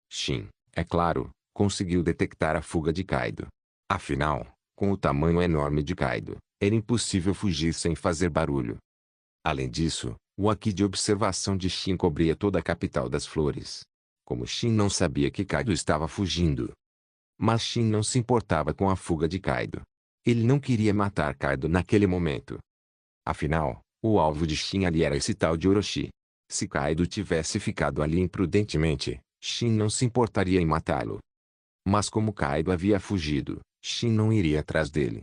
Shin, é claro, conseguiu detectar a fuga de Kaido. Afinal, com o tamanho enorme de Kaido, era impossível fugir sem fazer barulho. Além disso, o haki de observação de Shin cobria toda a capital das flores. Como Shin não sabia que Kaido estava fugindo. Mas Shin não se importava com a fuga de Kaido. Ele não queria matar Kaido naquele momento. Afinal, o alvo de Shin ali era esse tal de Orochi. Se Kaido tivesse ficado ali imprudentemente, Shin não se importaria em matá-lo. Mas como Kaido havia fugido, Shin não iria atrás dele.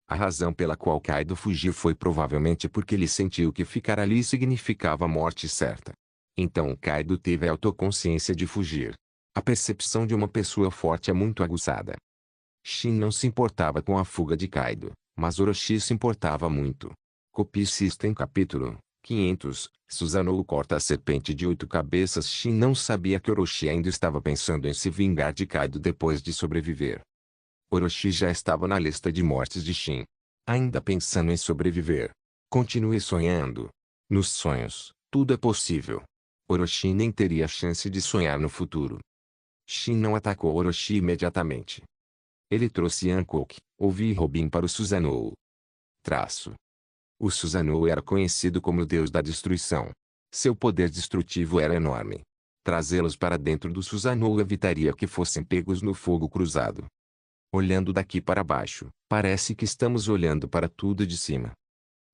A razão pela qual Kaido fugiu foi provavelmente porque ele sentiu que ficar ali significava a morte certa. Então Kaido teve a autoconsciência de fugir. A percepção de uma pessoa forte é muito aguçada. Shin não se importava com a fuga de Kaido, mas Orochi se importava muito. Copy System Capítulo 500 Susanoo corta a serpente de 8 cabeças. Shin não sabia que Orochi ainda estava pensando em se vingar de Kaido depois de sobreviver. Orochi já estava na lista de mortes de Shin. Ainda pensando em sobreviver. Continue sonhando. Nos sonhos, tudo é possível. Orochi nem teria chance de sonhar no futuro. Shin não atacou Orochi imediatamente. Ele trouxe Hancock, Ovi e Robin para o Susanoo. O Susanoo era conhecido como o deus da destruição. Seu poder destrutivo era enorme. Trazê-los para dentro do Susanoo evitaria que fossem pegos no fogo cruzado. Olhando daqui para baixo, parece que estamos olhando para tudo de cima.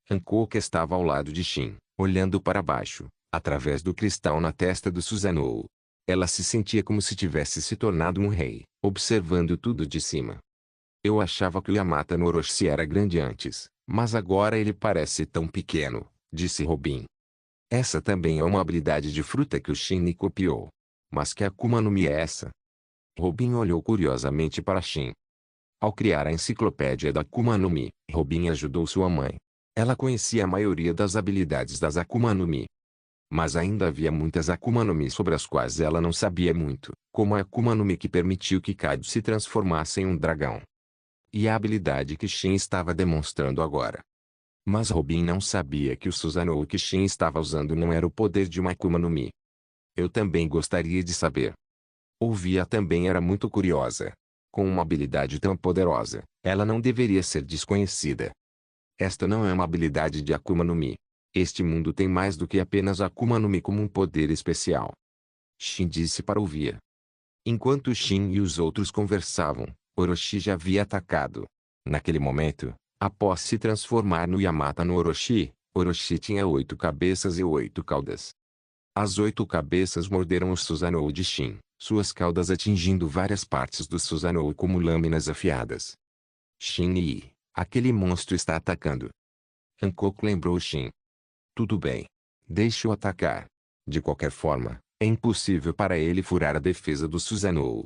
Hancock estava ao lado de Shin, olhando para baixo, através do cristal na testa do Susanoo. Ela se sentia como se tivesse se tornado um rei, observando tudo de cima. Eu achava que o Yamata no Orochi era grande antes, mas agora ele parece tão pequeno, disse Robin. Essa também é uma habilidade de fruta que o Shin copiou. Mas que Akuma no Mi é essa? Robin olhou curiosamente para Shin. Ao criar a enciclopédia da Akuma no Mi, Robin ajudou sua mãe. Ela conhecia a maioria das habilidades das Akuma no Mi. Mas ainda havia muitas Akuma no Mi sobre as quais ela não sabia muito, como a Akuma no Mi que permitiu que Kaido se transformasse em um dragão. e a habilidade que Shin estava demonstrando agora. Mas Robin não sabia que o Susanoo que Shin estava usando não era o poder de uma Akuma no Mi. Eu também gostaria de saber. Ouvia também era muito curiosa. Com uma habilidade tão poderosa, ela não deveria ser desconhecida. Esta não é uma habilidade de Akuma no Mi. Este mundo tem mais do que apenas Akuma no Mi como um poder especial. Shin disse para Ouvia. Enquanto Shin e os outros conversavam, Orochi já havia atacado. Naquele momento, após se transformar no Yamata no Orochi, Orochi tinha 8 cabeças e 8 caudas. As 8 cabeças morderam o Susanoo de Shin, suas caudas atingindo várias partes do Susanoo como lâminas afiadas. Shin, aquele monstro está atacando. Hancock lembrou Shin. Tudo bem. Deixe-o atacar. De qualquer forma, é impossível para ele furar a defesa do Susanoo.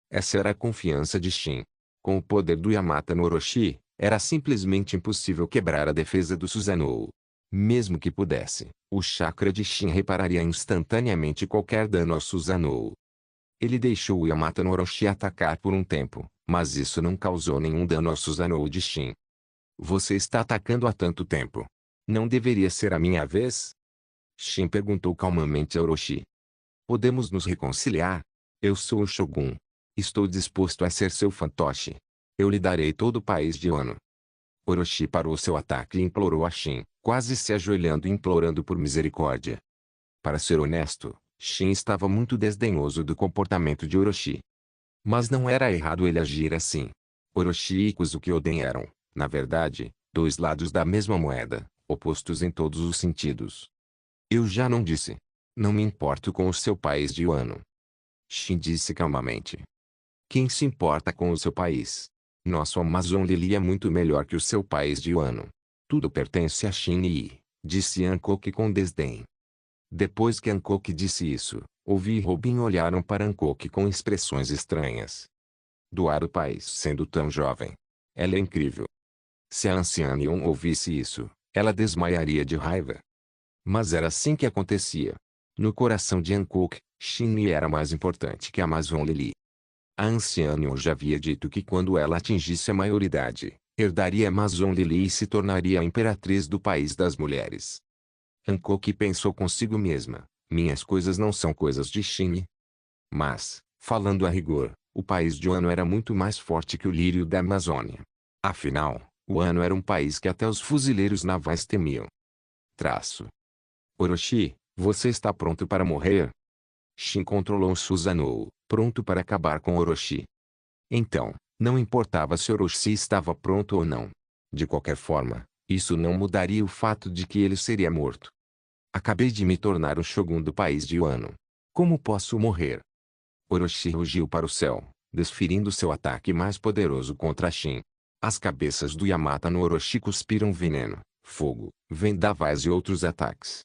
Essa era a confiança de Shin. Com o poder do Yamata no Orochi, era simplesmente impossível quebrar a defesa do Susanoo. Mesmo que pudesse, o chakra de Shin repararia instantaneamente qualquer dano ao Susanoo. Ele deixou o Yamata no Orochi atacar por um tempo, mas isso não causou nenhum dano ao Susanoo de Shin. Você está atacando há tanto tempo. Não deveria ser a minha vez? Shin perguntou calmamente a Orochi. Podemos nos reconciliar? Eu sou o Shogun. Estou disposto a ser seu fantoche. Eu lhe darei todo o país de Wano. Orochi parou seu ataque e implorou a Shin, quase se ajoelhando e implorando por misericórdia. Para ser honesto, Shin estava muito desdenhoso do comportamento de Orochi. Mas não era errado ele agir assim. Orochi e Kuzuki-Oden eram, na verdade, dois lados da mesma moeda, opostos em todos os sentidos. Eu já não disse. Não me importo com o seu país de Wano. Shin disse calmamente. Quem se importa com o seu país? Nosso Amazon Lily é muito melhor que o seu país de Wano. Tudo pertence a Shin, disse Hancock com desdém. Depois que Hancock disse isso, Ouvia e Robin olharam para Hancock com expressões estranhas. Doar o país sendo tão jovem. Ela é incrível. Se a anciã Neon ouvisse isso, ela desmaiaria de raiva. Mas era assim que acontecia. No coração de Hancock, Shin era mais importante que a Amazon Lily. A anciã Neon já havia dito que quando ela atingisse a maioridade, herdaria a Amazon Lily e se tornaria a imperatriz do país das mulheres. Hancock pensou consigo mesma, minhas coisas não são coisas de Shin. Mas, falando a rigor, o país de Wano era muito mais forte que o lírio da Amazônia. Afinal, Wano era um país que até os fuzileiros navais temiam. Orochi, você está pronto para morrer? Shin controlou Susanoo, pronto para acabar com Orochi. Então, não importava se Orochi estava pronto ou não. De qualquer forma, isso não mudaria o fato de que ele seria morto. Acabei de me tornar o Shogun do país de Wano. Como posso morrer? Orochi rugiu para o céu, desferindo seu ataque mais poderoso contra Shin. As cabeças do Yamata no Orochi cuspiram veneno, fogo, vendavais e outros ataques.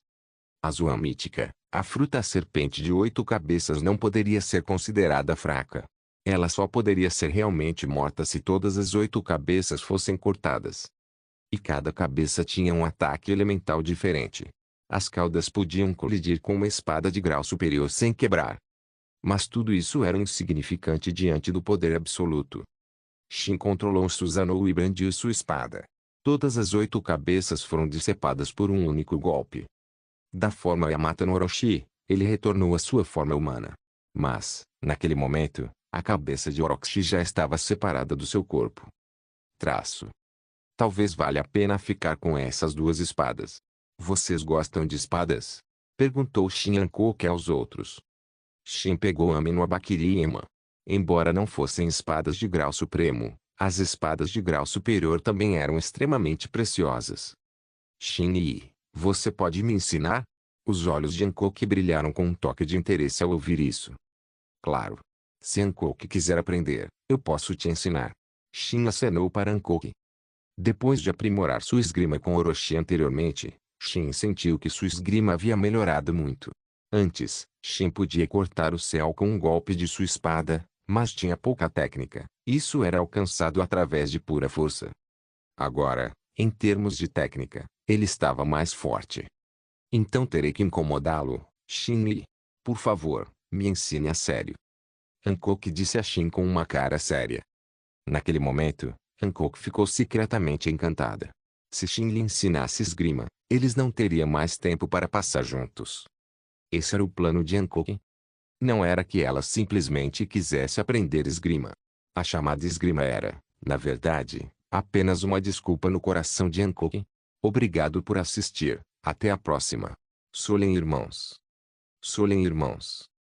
A Zoan mítica, a fruta serpente de 8 cabeças não poderia ser considerada fraca. Ela só poderia ser realmente morta se todas as 8 cabeças fossem cortadas. E cada cabeça tinha um ataque elemental diferente. As caudas podiam colidir com uma espada de grau superior sem quebrar. Mas tudo isso era insignificante diante do poder absoluto. Shin controlou Susanoo e brandiu sua espada. Todas as 8 cabeças foram decepadas por um único golpe. Da forma Yamata no Orochi, ele retornou à sua forma humana. Mas, naquele momento, a cabeça de Orochi já estava separada do seu corpo. Talvez valha a pena ficar com essas 2 espadas. Vocês gostam de espadas? Perguntou Shin Hancock aos outros. Shin pegou Ame no Abakiri e Ema. Embora não fossem espadas de grau supremo, as espadas de grau superior também eram extremamente preciosas. Shin, você pode me ensinar? Os olhos de Hancock brilharam com um toque de interesse ao ouvir isso. Claro. Se Hancock quiser aprender, eu posso te ensinar. Shin acenou para Hancock. Depois de aprimorar sua esgrima com Orochi anteriormente, Shin sentiu que sua esgrima havia melhorado muito. Antes, Shin podia cortar o céu com um golpe de sua espada, mas tinha pouca técnica. Isso era alcançado através de pura força. Agora, em termos de técnica, ele estava mais forte. Então terei que incomodá-lo, Shin. Por favor, me ensine a sério. Hancock disse a Shin com uma cara séria. Naquele momento, Hancock ficou secretamente encantada. Se Shin lhe ensinasse esgrima, eles não teriam mais tempo para passar juntos. Esse era o plano de Hancock. Não era que ela simplesmente quisesse aprender esgrima. A chamada esgrima era, na verdade, apenas uma desculpa no coração de Hancock. Obrigado por assistir. Até a próxima. Solen Irmãos. Solen Irmãos.